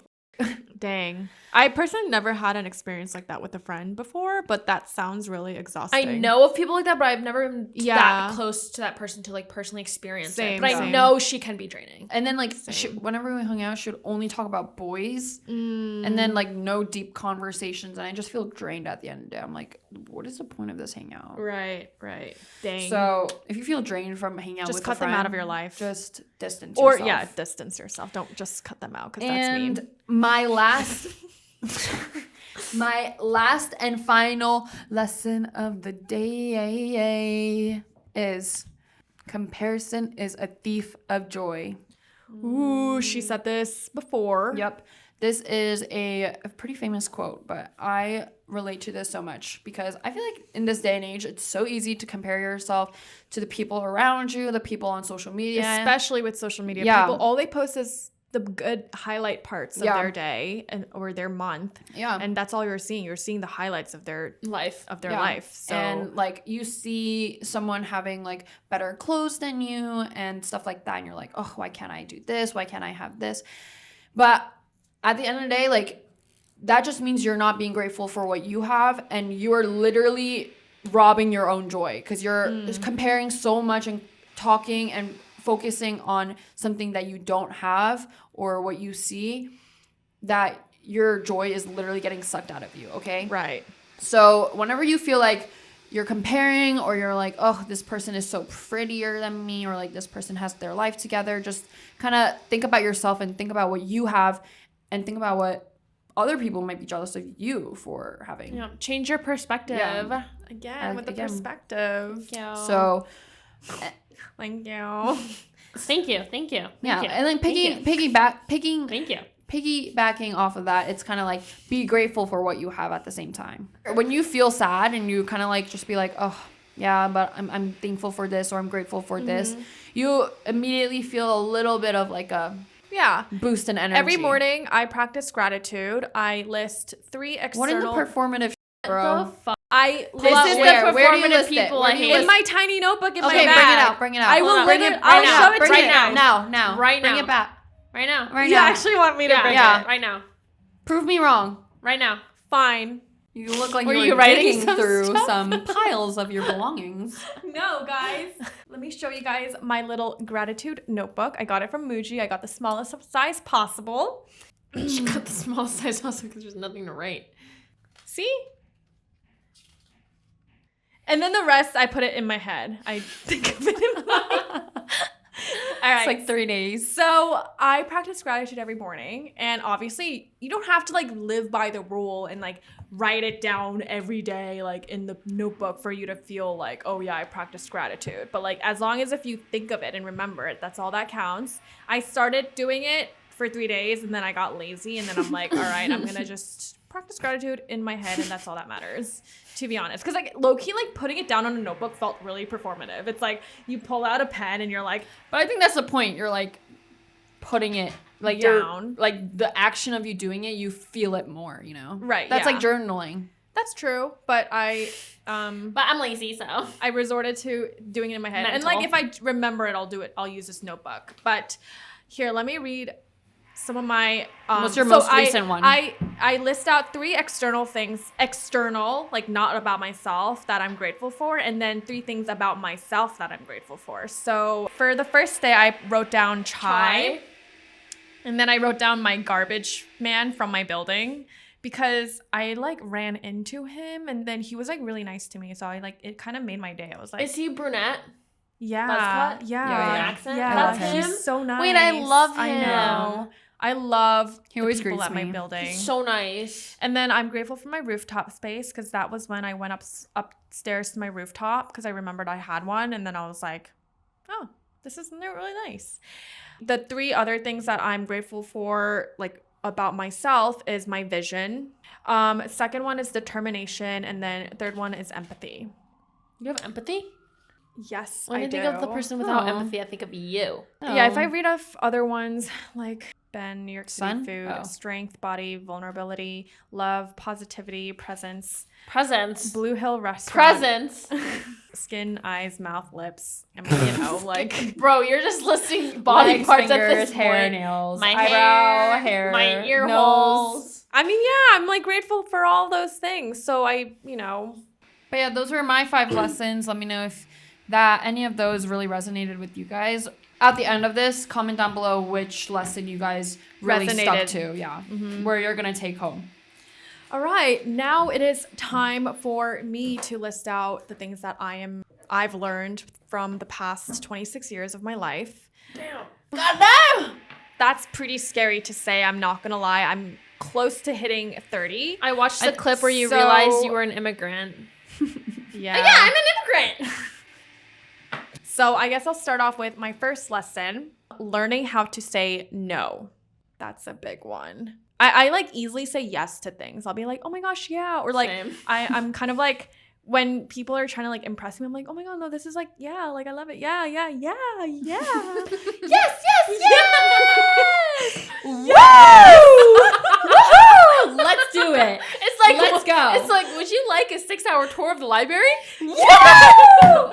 Dang. I personally never had an experience like that with a friend before, but that sounds really exhausting. I know of people like that, but I've never been Yeah. that close to that person to like personally experience Same, it. But I same. know she can be draining. And then like Same. whenever we hung out, she would only talk about boys, and then like no deep conversations, and I just feel drained at the end of the day. I'm like, what is the point of this hangout? Right. Dang. So if you feel drained from hanging out just with cut a them friend, out of your life. just distance or yourself. yeah, distance yourself. Don't just cut them out because that's mean. And my last my last and final lesson of the day is comparison is a thief of joy. Ooh, she said this before. Yep. This is a pretty famous quote, but I relate to this so much because I feel like in this day and age, it's so easy to compare yourself to the people around you, the people on social media. Especially with social media. Yeah. People, all they post is the good highlight parts of Yeah. their day or their month. Yeah. And that's all you're seeing. You're seeing the highlights of their Life. Yeah. life. So And like you see someone having like better clothes than you and stuff like that, and you're like, oh, why can't I do this? Why can't I have this? But at the end of the day, like that just means you're not being grateful for what you have, and you're literally robbing your own joy because you're just comparing so much and talking and focusing on something that you don't have or what you see, that your joy is literally getting sucked out of you. Okay. right. So whenever you feel like you're comparing or you're like, oh, this person is so prettier than me, or like this person has their life together, just kind of think about yourself and think about what you have and think about what other people might be jealous of you for having. Yeah. Change your perspective. Yeah. Again, with the Again. perspective. Thank you. So Thank you. Thank you. Thank you. yeah, Thank you. and then Thank you. piggybacking off of that, it's kind of like be grateful for what you have at the same time. When you feel sad and you kind of like just be like, oh yeah, but I'm thankful for this, or I'm grateful for this, you immediately feel a little bit of like a Yeah. boost in energy. Every morning I practice gratitude. I list 3 external. What in the performative bro? The fuck? I This list is the where do you performative list it? people Where I do you hate. list in my tiny notebook in my Okay, bag. bring it out. I will Hold on. literally. Bring it I'll right show it to right you now. guys. now, Right bring now. it back Right now. right You now. actually want me to Yeah. bring Yeah. it? Right now. Prove me wrong. Right now. Fine. You look like Were you you were writing digging some through stuff? some piles of your belongings. No, guys. Let me show you guys my little gratitude notebook. I got it from Muji. I got the smallest size possible. She got the small size also because there's nothing to write. See? And then the rest, I put it in my head. I think of it in my All right. It's like 3 days. So I practice gratitude every morning, and obviously you don't have to like live by the rule and like write it down every day like in the notebook for you to feel like, oh yeah, I practice gratitude. But like as long as if you think of it and remember it, that's all that counts. I started doing it for 3 days and then I got lazy, and then I'm like, all right, I'm gonna just practice gratitude in my head, and that's all that matters, to be honest. Because like low-key, like putting it down on a notebook felt really performative. It's like you pull out a pen and you're like, But I think that's the point. You're like putting it like Down. you're like the action of you doing it, you feel it more, you know? Right, That's yeah. like journaling. That's true, but But I'm lazy, so. I resorted to doing it in my head. And Mental. like if I remember it, I'll do it. I'll use this notebook. But here, let me read some of my What's your most recent one? I list out 3 external things, like not about myself, that I'm grateful for, and then 3 things about myself that I'm grateful for. So for the first day, I wrote down chai. And then I wrote down my garbage man from my building, because I like ran into him and then he was like really nice to me. So I like, it kind of made my day. I was like, Is he brunette? yeah, Buzzcut? yeah, With an accent? yeah. That's him? He's so nice. Wait, I love him. I know. I love He always the people greets at my me. building. So nice. And then I'm grateful for my rooftop space, because that was when I went upstairs to my rooftop, because I remembered I had one. And then I was like, oh, this is really nice. The 3 other things that I'm grateful for, like about myself, is my vision. Second one is determination. And then third one is empathy. You have empathy? Yes, When I think of the person without empathy, I think of you. Yeah, if I read off other ones like Ben, New York City Sun? food, Oh. strength, body, vulnerability, love, positivity, presence, Presents. Blue Hill restaurant, Presents. skin, eyes, mouth, lips. I mean, you know, like Bro, you're just listing body Legs, parts fingers, at this hair, point. nails, My eyebrow, hair, my ear nose. holes. I mean, yeah, I'm like grateful for all those things. So I, you know, But yeah, those were my 5 lessons. Let me know if any of those really resonated with you guys. At the end of this, comment down below which lesson you guys really stuck Resonated. to. Yeah, where you're gonna take home. all right, now it is time for me to list out the things that I've learned from the past 26 years of my life. Damn. God damn! That's pretty scary to say. I'm not gonna lie. I'm close to hitting 30. I watched the And clip where you so- realized you were an immigrant. Yeah. Yeah, I'm an immigrant. So I guess I'll start off with my first lesson, learning how to say no. That's a big one. I like easily say yes to things. I'll be like, oh my gosh, yeah. Or like Same. I'm kind of like, when people are trying to like impress me, I'm like, oh my God, no, this is like, yeah, like I love it. Yeah, yeah, yeah, yeah. Yes, yes, Woo! Let's do it. It's like, Let's go. It's like, would you like a 6-hour tour of the library?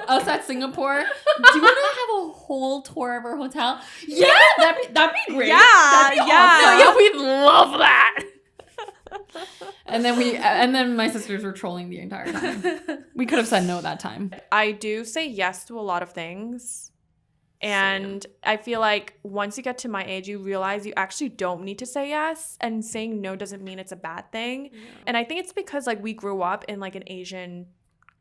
Us at Singapore. Do you want to have a whole tour of our hotel? Yeah, that'd be great. Yeah, That'd be yeah. awesome. Yeah, we'd love that. And then my sisters were trolling the entire time. We could have said no that time. I do say yes to a lot of things. And I feel like once you get to my age, you realize you actually don't need to say yes. And saying no doesn't mean it's a bad thing. Yeah. And I think it's because like we grew up in like an Asian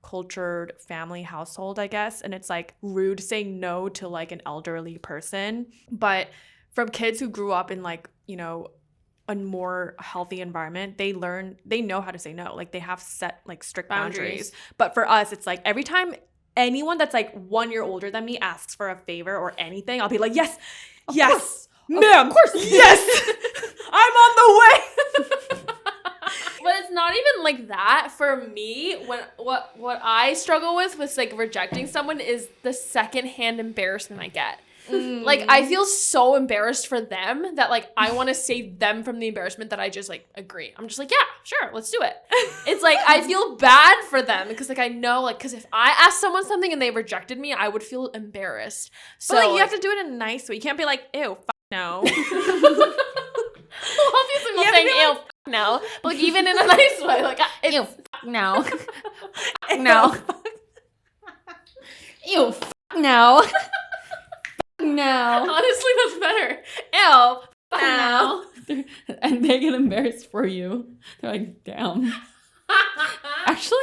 cultured family household, I guess. And it's like rude saying no to like an elderly person. But from kids who grew up in like, you know, a more healthy environment, they know how to say no. Like they have set like strict boundaries. But for us, it's like every time anyone that's like 1 year older than me asks for a favor or anything, I'll be like, yes, yes, ma'am, of course, yes, I'm on the way. But it's not even like that for me. When what I struggle with like rejecting someone is the secondhand embarrassment I get. Like I feel so embarrassed for them that like I want to save them from the embarrassment that I just like agree. I'm just like, yeah, sure, let's do it. It's like I feel bad for them because like I know like because if I asked someone something and they rejected me, I would feel embarrassed. So But like, you have to do it in a nice way. You can't be like, ew, no. Well, obviously, I'm not You have to saying be ew, no, but like even in a nice way, like Ew, no. No. Ew, no. No. honestly, that's better. Ew, no. And they get embarrassed for you. They're like, damn. Actually,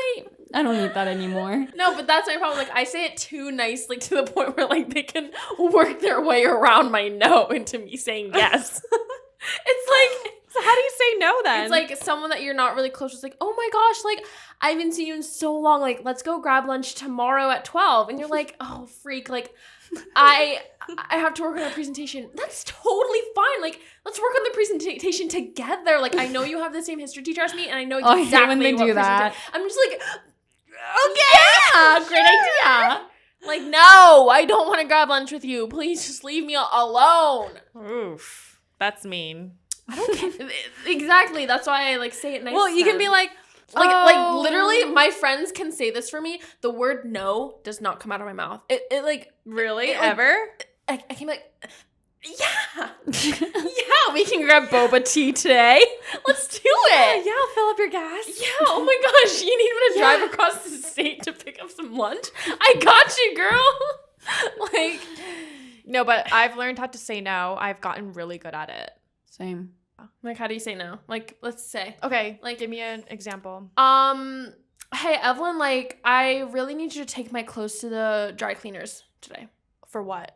I don't need that anymore. No, but that's my problem. Like, I say it too nicely to the point where, like, they can work their way around my no into me saying yes. It's like, So how do you say no then? it's like someone that you're not really close with, like, oh my gosh, like, I haven't seen you in so long. Like, let's go grab lunch tomorrow at 12. And you're like, oh, freak. Like, I have to work on a presentation. That's totally fine. Like, let's work on the presentation together. Like, I know you have the same history teacher as me, and I know Oh, I hate exactly when they what do that. I'm just like, okay, yeah, great idea. Like, no, I don't want to grab lunch with you. Please just leave me alone. oof, that's mean. I don't care. Exactly. That's why I like say it nicely. Well, you can be like, Like literally, my friends can say this for me. The word no does not come out of my mouth. It like Really? it, like, Ever? I can be like, yeah, yeah, we can grab boba tea today. Let's do it. Yeah, fill up your gas. Yeah, oh my gosh, you need me to drive across the state to pick up some lunch? I got you, girl. Like, No, but I've learned how to say no. I've gotten really good at it. Same. how do you say no? Like, let's say. Okay, like give me an example. Hey, Evelyn, like, I really need you to take my clothes to the dry cleaners today. For what?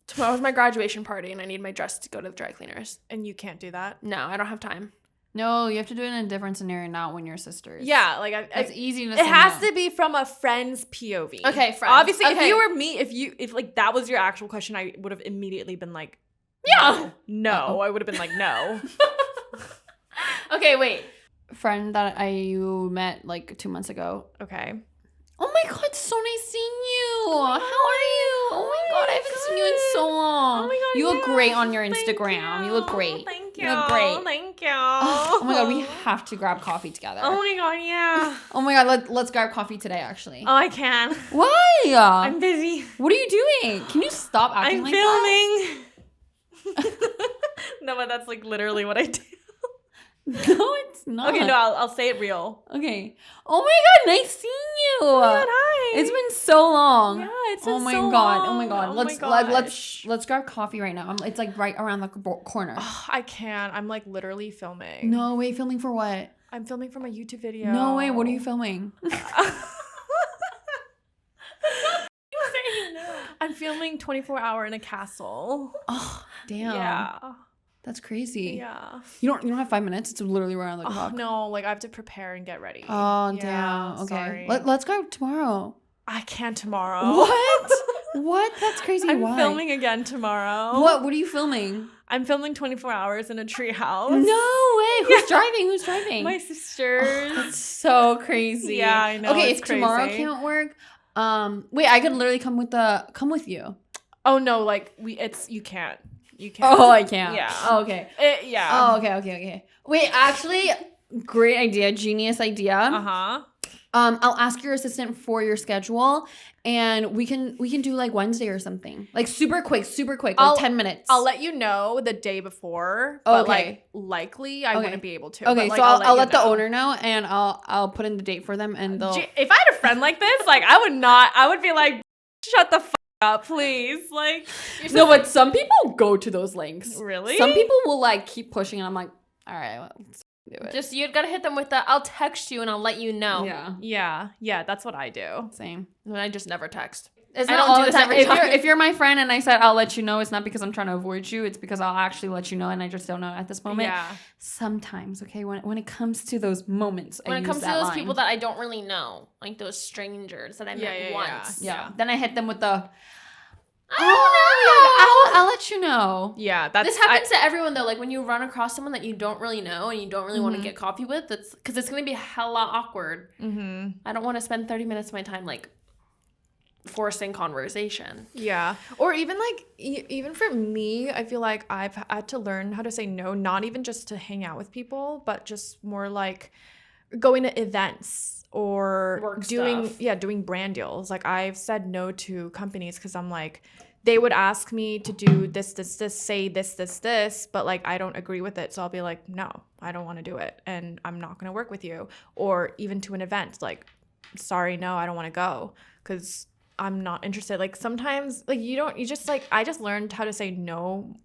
Tomorrow's my graduation party, and I need my dress to go to the dry cleaners. And you can't do that? No, I don't have time. No, you have to do it in a different scenario, not when you're sisters. Yeah, like It's easy to it say has no. to be from a friend's POV. Okay, friends. Obviously, if Okay. you were me, if like that was your actual question, I would have immediately been like, Yeah. no. I would have been like, no. Okay, wait. Friend that you met like 2 months ago. Okay. Oh my god, it's so nice seeing you. How are you? Oh my god, I haven't seen you in so long. Oh my god, you look yeah. great on your Thank Instagram. You look great. Thank you. You look great. Thank you. Oh my god, we have to grab coffee together. Oh my god, yeah. Oh my god, let's grab coffee today actually. Oh, I can. Why? I'm busy. What are you doing? Can you stop acting I'm like that? filming. No, but that's like literally what I do. No, it's not. Okay, no, I'll say it real. Okay. Oh my god, nice seeing you. Oh my god, hi. It's been so long. Yeah, it's been Oh my so god. long. Oh my god. Oh Let's my let's grab coffee right now. It's like right around the corner. Ugh, I can't. I'm like literally filming. No way, filming for what? I'm filming for my YouTube video. No way. What are you filming? I'm filming 24-hour in a castle. Oh, damn. Yeah. That's crazy. Yeah. You don't have 5 minutes. It's literally around the Oh, clock. no, like I have to prepare and get ready. Oh, Yeah, damn. Okay. sorry. Let's go tomorrow. I can't tomorrow. What? What? That's crazy. I'm Why? filming again tomorrow. What are you filming? I'm filming 24 hours in a tree house. No way. Who's driving? Who's driving? My sisters. That's so crazy. Yeah, I know, Okay, it's if tomorrow crazy. can't work, wait, I could literally come with you. Oh no, like you can't. You can't. Oh, I can't. Yeah. Oh, okay. Yeah. Oh, okay. Wait, actually, great idea, genius idea. Uh-huh. I'll ask your assistant for your schedule, and we can do like Wednesday or something, like super quick, like 10 minutes. I'll let you know the day before, but Okay. like likely I Okay. wouldn't be able to. Okay, but, like, so I'll let the you know. owner know, and I'll put in the date for them, and they'll. If I had a friend like this, like I would be like, shut the up, please. Like, No, but some people go to those links. really? Some people will like keep pushing, and I'm like, all right, well, let's do it. Just, you gotta hit them with the, I'll text you and I'll let you know. Yeah, Yeah, that's what I do. same. And I just never text. It's I not don't all do the this time. every time. If you're my friend and I said I'll let you know, it's not because I'm trying to avoid you. It's because I'll actually let you know, and I just don't know at this moment. Yeah. Sometimes, okay, when it comes to those moments, when I it use comes to that those line. people that I don't really know, like those strangers that I met Yeah. once. yeah. Then I hit them with the. I don't know. I'll let you know. Yeah, that's This happens to everyone though. Like when you run across someone that you don't really know and you don't really want to Mhm. get coffee with, that's because it's gonna be hella awkward. Mm-hmm. I don't want to spend 30 minutes of my time like forcing conversation. Yeah. Or even like even for me, I feel like I've had to learn how to say no, not even just to hang out with people, but just more like going to events or Work doing stuff. doing brand deals. Like I've said no to companies because I'm like, they would ask me to do this, say this, but like I don't agree with it. So I'll be like, no, I don't want to do it. And I'm not going to work with you. Or even to an event, like, sorry, no, I don't want to go because I'm not interested. Like sometimes like I just learned how to say no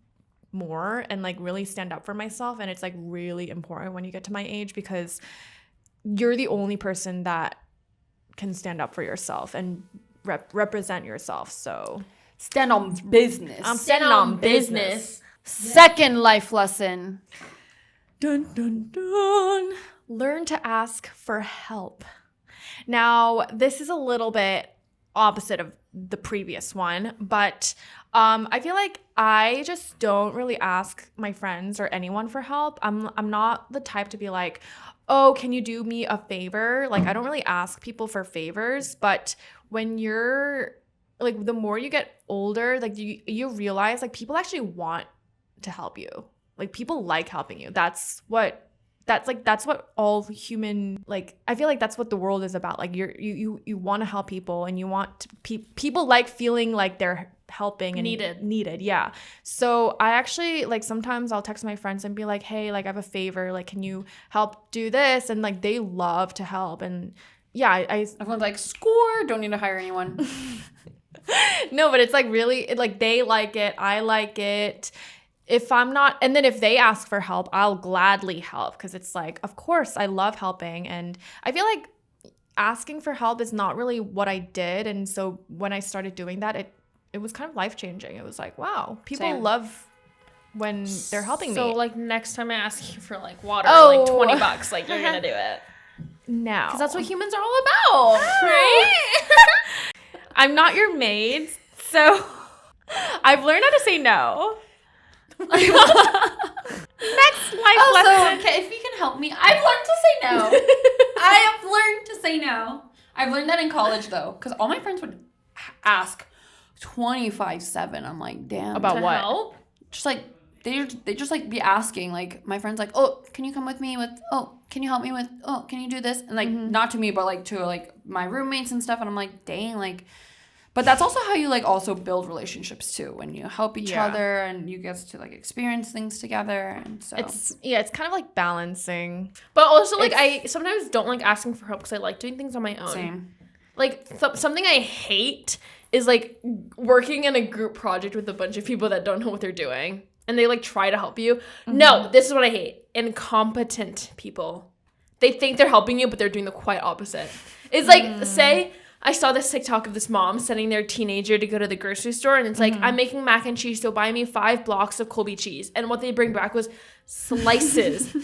more and like really stand up for myself. And it's like really important when you get to my age because you're the only person that can stand up for yourself and represent yourself. So Stand on business. I'm Stand on business. Second life lesson. dun dun dun. Learn to ask for help. Now, this is a little bit opposite of the previous one, but I feel like I just don't really ask my friends or anyone for help. I'm not the type to be like, oh, can you do me a favor? Like I don't really ask people for favors, but when you're like the more you get older, like you realize like people actually want to help you. Like people like helping you. That's that's what all human, like, I feel like that's what the world is about. Like you want to help people, and you want people like feeling like they're helping and needed. Yeah. So I actually, like, sometimes I'll text my friends and be like, hey, like, I have a favor, like, can you help do this? And like they love to help. And yeah, Everyone's like, score, don't need to hire anyone. no, but it's like really, like, they like it, I like it. If I'm not, and then if they ask for help, I'll gladly help, because it's like, of course, I love helping. And I feel like asking for help is not really what I did. And so when I started doing that, it was kind of life-changing. It was like, wow, people love when they're helping me. So like next time I ask you for like water, Oh. like $20, like you're gonna do it. No. Because that's what humans are all about, right? I'm not your maid, so I've learned how to say no. Next life lesson. Okay, if you can help me, I've learned to say no. I have learned to say no. I've learned that in college though, because all my friends would ask 24/7. I'm like, damn. About To what? help? Just like they just like be asking, like, my friends like, oh, can you come with me with, oh, can you help me with, oh, can you do this? And like, not to me, but like to like my roommates and stuff. And I'm like, dang, like, but that's also how you like also build relationships too, when you help each other and you get to like experience things together. And so It's kind of like balancing. But also, like, I sometimes don't like asking for help because I like doing things on my own. same. Like, something I hate is, like, working in a group project with a bunch of people that don't know what they're doing. And they, like, try to help you. Mm-hmm. No, this is what I hate. Incompetent people. They think they're helping you, but they're doing the quite opposite. It's like, say I saw this TikTok of this mom sending their teenager to go to the grocery store, and it's like, I'm making mac and cheese, so buy me 5 blocks of Colby cheese. And what they bring back was slices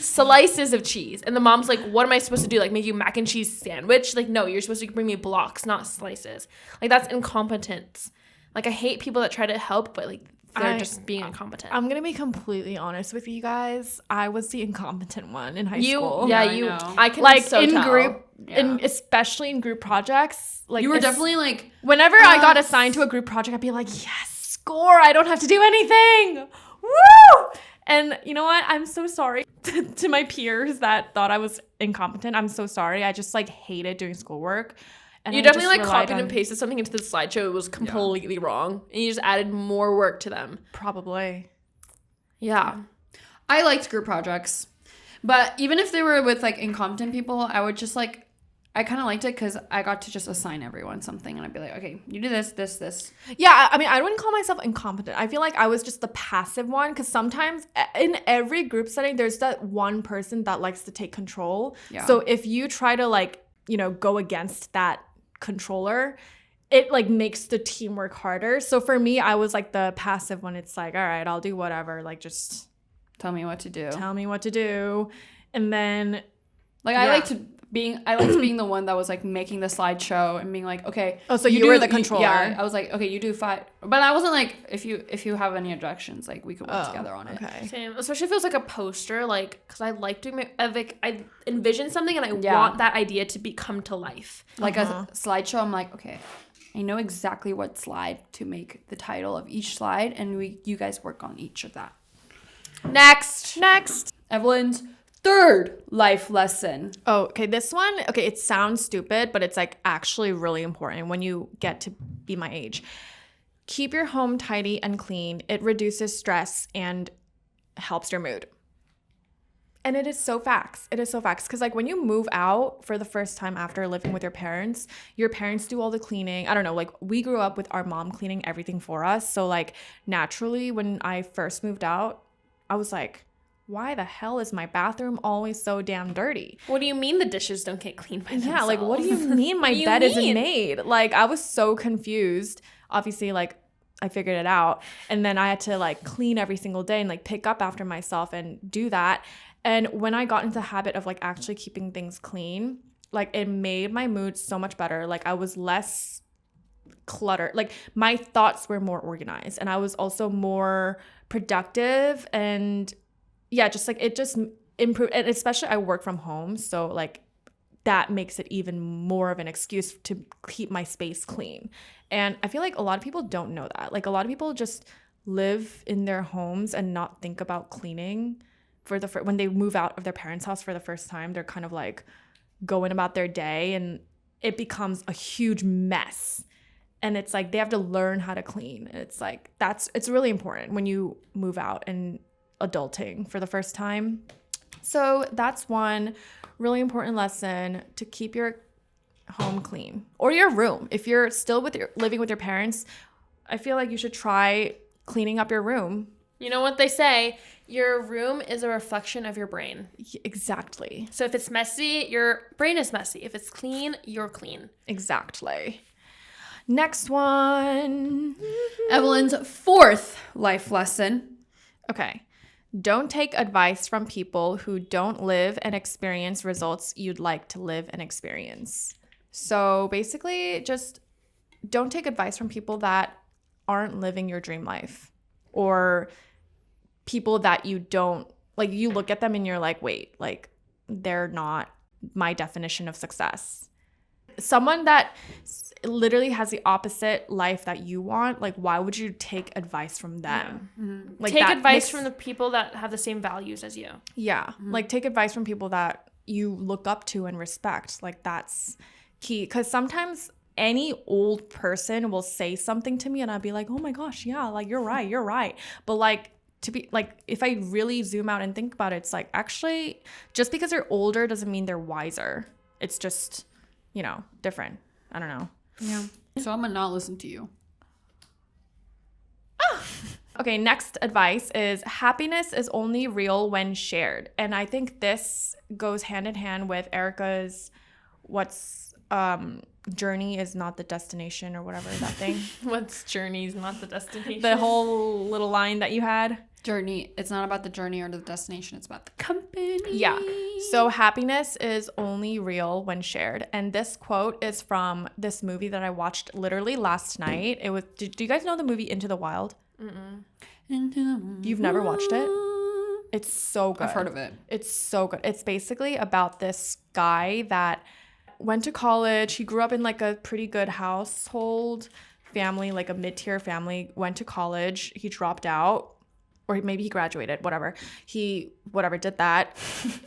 of cheese. And the mom's like, what am I supposed to do? Like, make you mac and cheese sandwich? Like, no, you're supposed to bring me blocks, not slices. Like, that's incompetence. Like, I hate people that try to help, but like they're just being incompetent. I'm gonna be completely honest with you guys. I was the incompetent one in high school. Yeah, I can like so in tell. group, especially in group projects. Like, You were definitely like, whenever I got assigned to a group project, I'd be like, yes, score! I don't have to do anything. Woo! And you know what? I'm so sorry to my peers that thought I was incompetent. I'm so sorry. I just like hated doing schoolwork. And You definitely like copied and pasted something into the slideshow. It was completely wrong. And you just added more work to them. Probably. Yeah. I liked group projects, but even if they were with like incompetent people, I would just like, I kind of liked it because I got to just assign everyone something, and I'd be like, okay, you do this, this, this. Yeah, I mean, I wouldn't call myself incompetent. I feel like I was just the passive one, because sometimes in every group setting, there's that one person that likes to take control. Yeah. So if you try to like, you know, go against that controller, it like makes the teamwork harder. So for me, I was like the passive one. It's like, all right, I'll do whatever. Like, just Tell me what to do. tell me what to do. And then Like, I liked being the one that was like making the slideshow and being like, okay. Oh, so you were the controller. Yeah, I was like, okay, you do 5, but I wasn't like, if you have any objections, like we could work together on it. Okay. Same. Especially if it was like a poster, like, because I like doing I envision something and I want that idea to come to life. Like a slideshow, I'm like, okay, I know exactly what slide to make the title of each slide, and you guys work on each of that. Next. Evelyn's 3rd life lesson. Oh, okay. This one, okay, it sounds stupid, but it's like actually really important when you get to be my age. Keep your home tidy and clean. It reduces stress and helps your mood. And it is so facts. It is so facts. Because like when you move out for the first time after living with your parents do all the cleaning. I don't know, like we grew up with our mom cleaning everything for us. So like naturally when I first moved out, I was like, why the hell is my bathroom always so damn dirty? What do you mean the dishes don't get cleaned by themselves? Yeah, like what do you mean my bed isn't made? Like I was so confused. Obviously, like I figured it out. And then I had to like clean every single day and like pick up after myself and do that. And when I got into the habit of like actually keeping things clean, like it made my mood so much better. Like I was less cluttered. Like my thoughts were more organized and I was also more productive, and yeah, just like it just improved. And especially I work from home, so like that makes it even more of an excuse to keep my space clean. And I feel like a lot of people don't know that. Like a lot of people just live in their homes and not think about cleaning. when they move out of their parents' house for the first time, they're kind of like going about their day and it becomes a huge mess. And it's like they have to learn how to clean. And it's like it's really important when you move out and adulting for the first time. So that's one really important lesson, to keep your home clean, or your room. If you're still living with your parents, I feel like you should try cleaning up your room. You know what they say? Your room is a reflection of your brain. Exactly. So if it's messy, your brain is messy. If it's clean, you're clean. Exactly. Next one. Evelyn's 4th life lesson. Okay. Don't take advice from people who don't live and experience results you'd like to live and experience. So basically, just don't take advice from people that aren't living your dream life, or people that you don't, like, you look at them and you're like, wait, like, they're not my definition of success. Someone that literally has the opposite life that you want, like, why would you take advice from them? Yeah. Mm-hmm. Like, take advice from the people that have the same values as you. Yeah. Mm-hmm. Like, take advice from people that you look up to and respect. Like, that's key. Because sometimes any old person will say something to me and I'll be like, oh my gosh, yeah, like, you're right. But like, to be like, if I really zoom out and think about it, it's like, actually, just because they're older doesn't mean they're wiser. It's just, you know, different. I don't know. Yeah. So I'm gonna not listen to you. Okay, next advice is happiness is only real when shared. And I think this goes hand in hand with Erica's journey is not the destination, or whatever, that thing. What's journey is not the destination? The whole little line that you had. Journey. It's not about the journey or the destination. It's about the company. Yeah. So happiness is only real when shared. And this quote is from this movie that I watched literally last night. It was. Do you guys know the movie Into the Wild? Mm-mm. You've never watched it? It's so good. I've heard of it. It's so good. It's basically about this guy that went to college. He grew up in like a pretty good household family, like a mid-tier family, went to college. He dropped out, or maybe he graduated, whatever. He did that.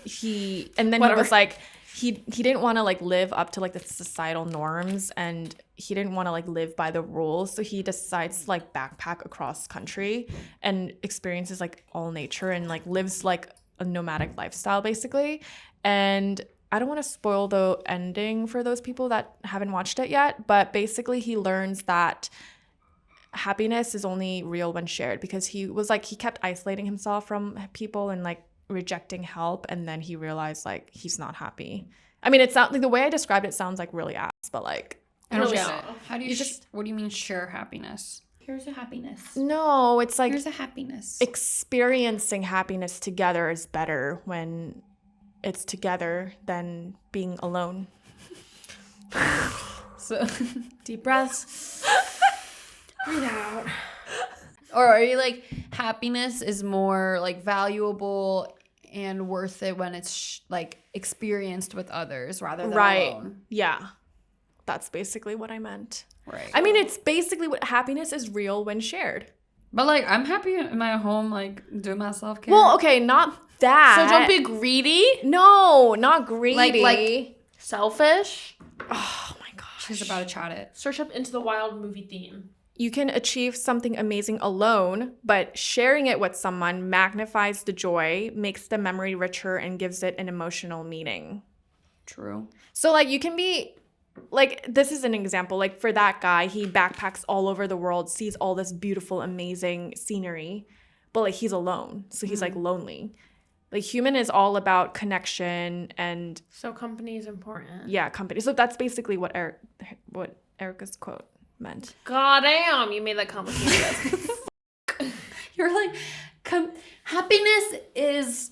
He was like, he didn't want to like live up to like the societal norms, and he didn't want to like live by the rules. So he decides to like backpack across country and experiences like all nature and like lives like a nomadic lifestyle basically. And I don't want to spoil the ending for those people that haven't watched it yet, but basically he learns that happiness is only real when shared, because he kept isolating himself from people and like rejecting help, and then he realized like he's not happy. I mean, it's not like the way I described it sounds like really ass, but like I don't Really get so. it. How do you what do you mean share happiness? Here's a happiness. no, it's like Here's a happiness. experiencing happiness together is better when it's together than being alone. So Deep breaths. Breathe out. or are you like happiness is more like valuable and worth it when it's like experienced with others rather than alone? Yeah. That's basically what I meant. Right. I mean, it's basically what happiness is real when shared. But like I'm happy in my home, like doing my self-care. Well, okay, not that. So don't be greedy. No, not greedy. Like Selfish. oh my gosh. she's about to chat it. Search up Into the Wild movie theme. You can achieve something amazing alone, but sharing it with someone magnifies the joy, makes the memory richer, and gives it an emotional meaning. True. So like you can be like, this is an example. Like for that guy, he backpacks all over the world, sees all this beautiful, amazing scenery, but like he's alone. So he's like lonely. Like human is all about connection and So company is important. yeah, company. So that's basically what Erica's quote meant. God damn, you made that complicated. You're like happiness is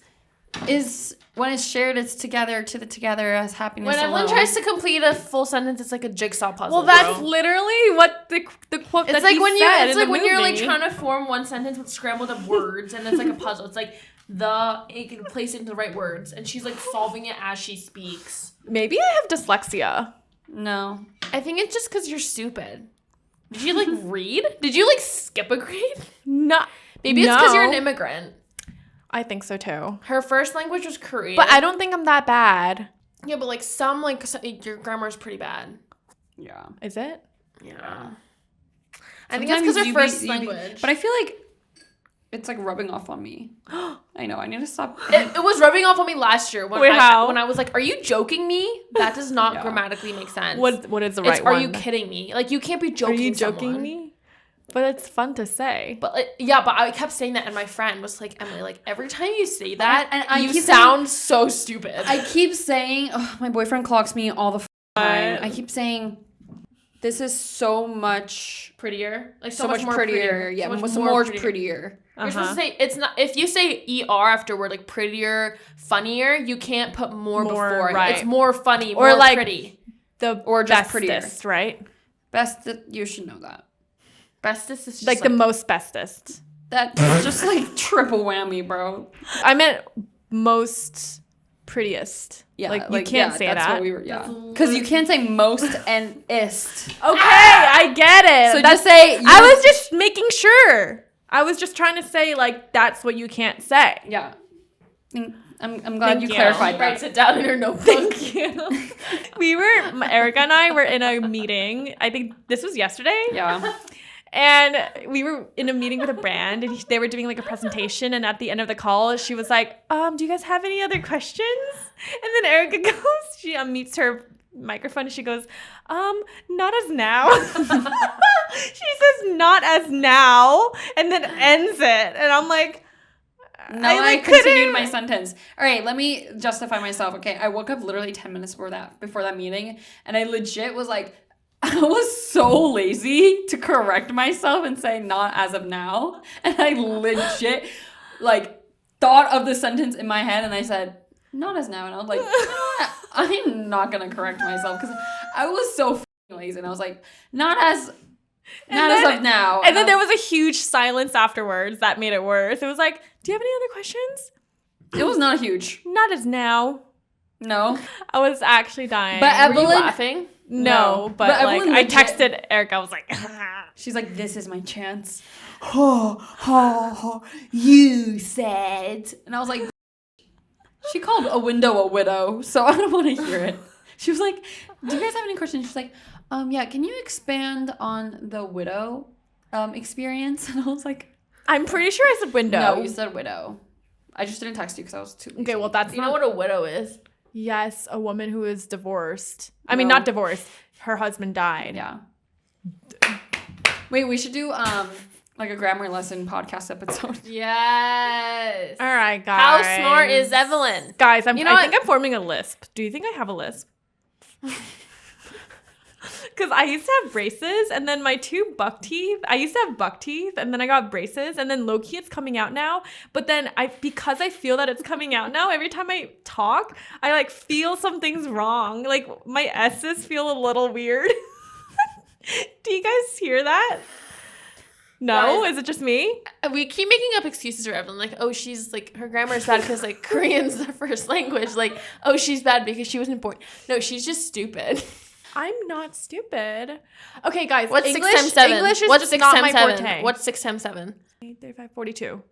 when it's shared, it's together as happiness. When everyone alone. tries to complete a full sentence, it's like a jigsaw puzzle. Well, that's bro. literally what the quote It's that like he when said it's in like the when you're like movie. trying to form one sentence with scrambled up words, and it's like a puzzle. It's like you can place it into the right words, and she's like solving it as she speaks. Maybe I have dyslexia. No. I think it's just because you're stupid. Did you like read? Did you like skip a grade? No. Maybe it's because you're an immigrant. I think so too. Her first language was Korean. But I don't think I'm that bad. Yeah, but like your grammar is pretty bad. Yeah. Is it? Yeah. I think that's because her first language. But I feel like it's like rubbing off on me. I know. I need to stop. It was rubbing off on me last year when how? When I was like, "Are you joking me?" That does not grammatically make sense. What is the right one? Are you kidding me? Like you can't be joking. Are you joking someone. me? But it's fun to say. But like, yeah, but I kept saying that, and my friend was like, "Emily, like every time you say that, and you sound so stupid." I keep saying, my boyfriend clocks me all the time. I keep saying, this is so much prettier, like so much more prettier. Yeah, so more prettier. You're supposed to say it's not. If you say er afterward, like prettier, funnier, you can't put more before. Right. It's more funny, or more like pretty, or just bestest, right? Best. You should know that. Bestest is just like the most bestest. That's just like triple whammy, bro. I meant most prettiest. Yeah, like you can't say that's that. What we were, because you can't say most and ist. Okay, I get it. So just say. I was just making sure. I was just trying to say like that's what you can't say. Yeah. I'm glad you clarified that. Writes it down in her notebook. Thank you. Erica and I were in a meeting. I think this was yesterday. Yeah. And we were in a meeting with a brand, and they were doing like a presentation. And at the end of the call, she was like, "Do you guys have any other questions?" And then Erica goes, she unmutes her microphone, and she goes, "Not as now." She says, "Not as now," and then ends it. And I'm like, no, I continued my sentence. All right, let me justify myself. Okay, I woke up literally 10 minutes before that meeting, and I legit was like, I was so lazy to correct myself and say not as of now. And I legit like thought of the sentence in my head and I said, not as now. And I was like, I'm not going to correct myself because I was so f***ing lazy. And I was like, not as of now. And then there was a huge silence afterwards that made it worse. It was like, do you have any other questions? It was not huge. Not as now. No. I was actually dying. But Evelyn, were you laughing? No, but like Evelyn I texted Erica. I was like, she's like, this is my chance. You said. And I was like, she called a window a widow, so I don't want to hear it. She was like, do you guys have any questions? She's like, yeah, can you expand on the widow experience? And I was like, I'm pretty sure I said window. No, you said widow. I just didn't text you because I was too lazy. Okay, well that's you know what a widow is. Yes, a woman who is divorced. I mean, not divorced. Her husband died. Yeah. Wait, we should do like a grammar lesson podcast episode. Yes. All right, guys. How smart is Evelyn? Guys, I think I'm forming a lisp. Do you think I have a lisp? Because I used to have braces, and then my two buck teeth. I used to have buck teeth, and then I got braces, and then low-key it's coming out now. But then because I feel that it's coming out now, every time I talk, I like feel something's wrong. Like my S's feel a little weird. Do you guys hear that? No? Guys, is it just me? We keep making up excuses for Evelyn. Like, oh, she's like, her grammar is bad because like Korean's her first language. Like, oh, she's bad because she wasn't born. No, she's just stupid. I'm not stupid. Okay, guys. What's English, 6 times 7? English is What's just 6 not times my 7? forte. What's 6 times 7? 8, 35, 42.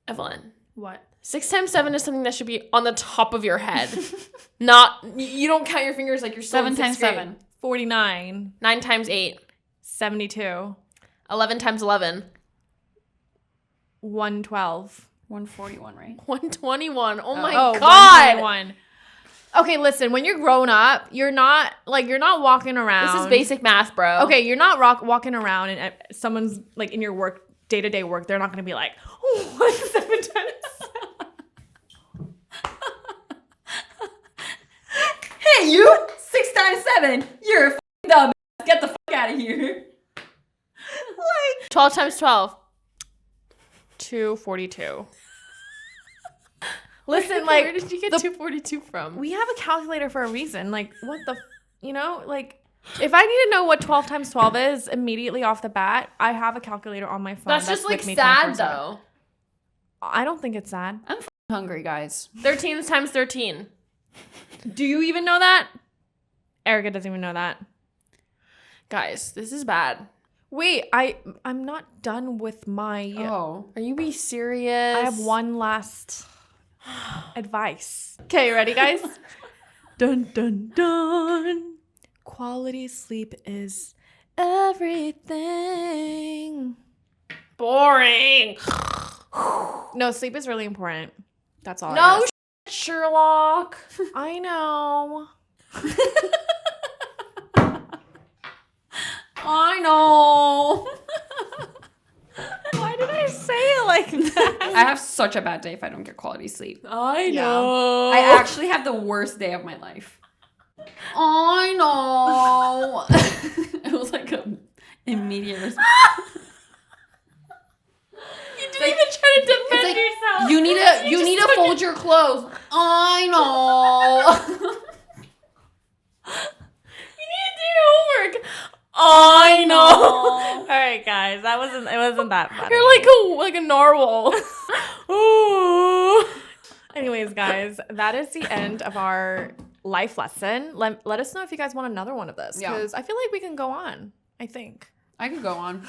Evelyn. What? 6 times 7 is something that should be on the top of your head. Not, you don't count your fingers like you're still 7 in times 6th grade. 7. 49. 9 times 8. 72. 11 times 11. 112. 141, right? 121. Oh my Oh, God. 121. Okay, listen, when you're grown up, you're not walking around. This is basic math, bro. Okay, you're not walking around and someone's like in your work, day-to-day work, they're not going to be like, oh, what's 7 times 7? Hey, you! 6 times 7! You're a f***ing dumb. Get the fuck out of here. Like 12 times 12. 242. Listen, like, where did you get 242 from? we have a calculator for a reason. Like, what the, like, if I need to know what 12 times 12 is immediately off the bat, I have a calculator on my phone. That's just like with me sad 24/7. though. I don't think it's sad. I'm hungry, guys. 13 times 13. Do you even know that? Erica doesn't even know that. Guys, this is bad. Wait, I'm not done with my. Oh. Are you be serious? I have one last advice. Okay, ready, guys? Dun dun dun. Quality sleep is everything. Boring. No, sleep is really important. That's all. I No, gotta say. Sherlock. I know. I know. Why did I say it like that? I have such a bad day if I don't get quality sleep. I Yeah. know. I actually have the worst day of my life. I know. It was like an immediate response. You didn't even try to defend It's like, yourself. you need to fold your clothes. I know. You need to do your homework. I know. All right, guys, it wasn't that bad. You're like a narwhal. Ooh. Anyways, guys, that is the end of our life lesson. Let us know if you guys want another one of this, Yeah. because I feel like we can go on. I think I could go on.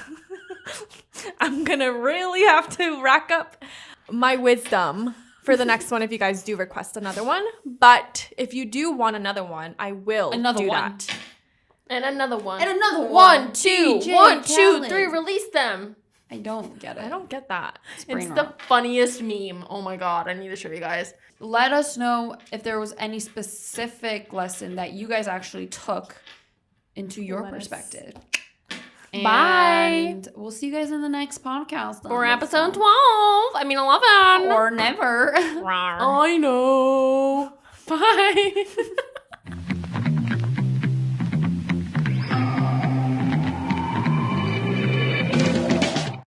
I'm gonna really have to rack up my wisdom for the next one if you guys do request another one. But if you do want another one, I will Another do one. that. And another one. And another One, one. two, DJ 1, 2, Khaled. 3. Release them. I don't get it. I don't get that. It's brain the rot. funniest meme. Oh my god, I need to show you guys. Let us know if there was any specific lesson that you guys actually took into your Let us- perspective. Bye. And we'll see you guys in the next podcast. For episode 12. 11. Or never. I know. Bye.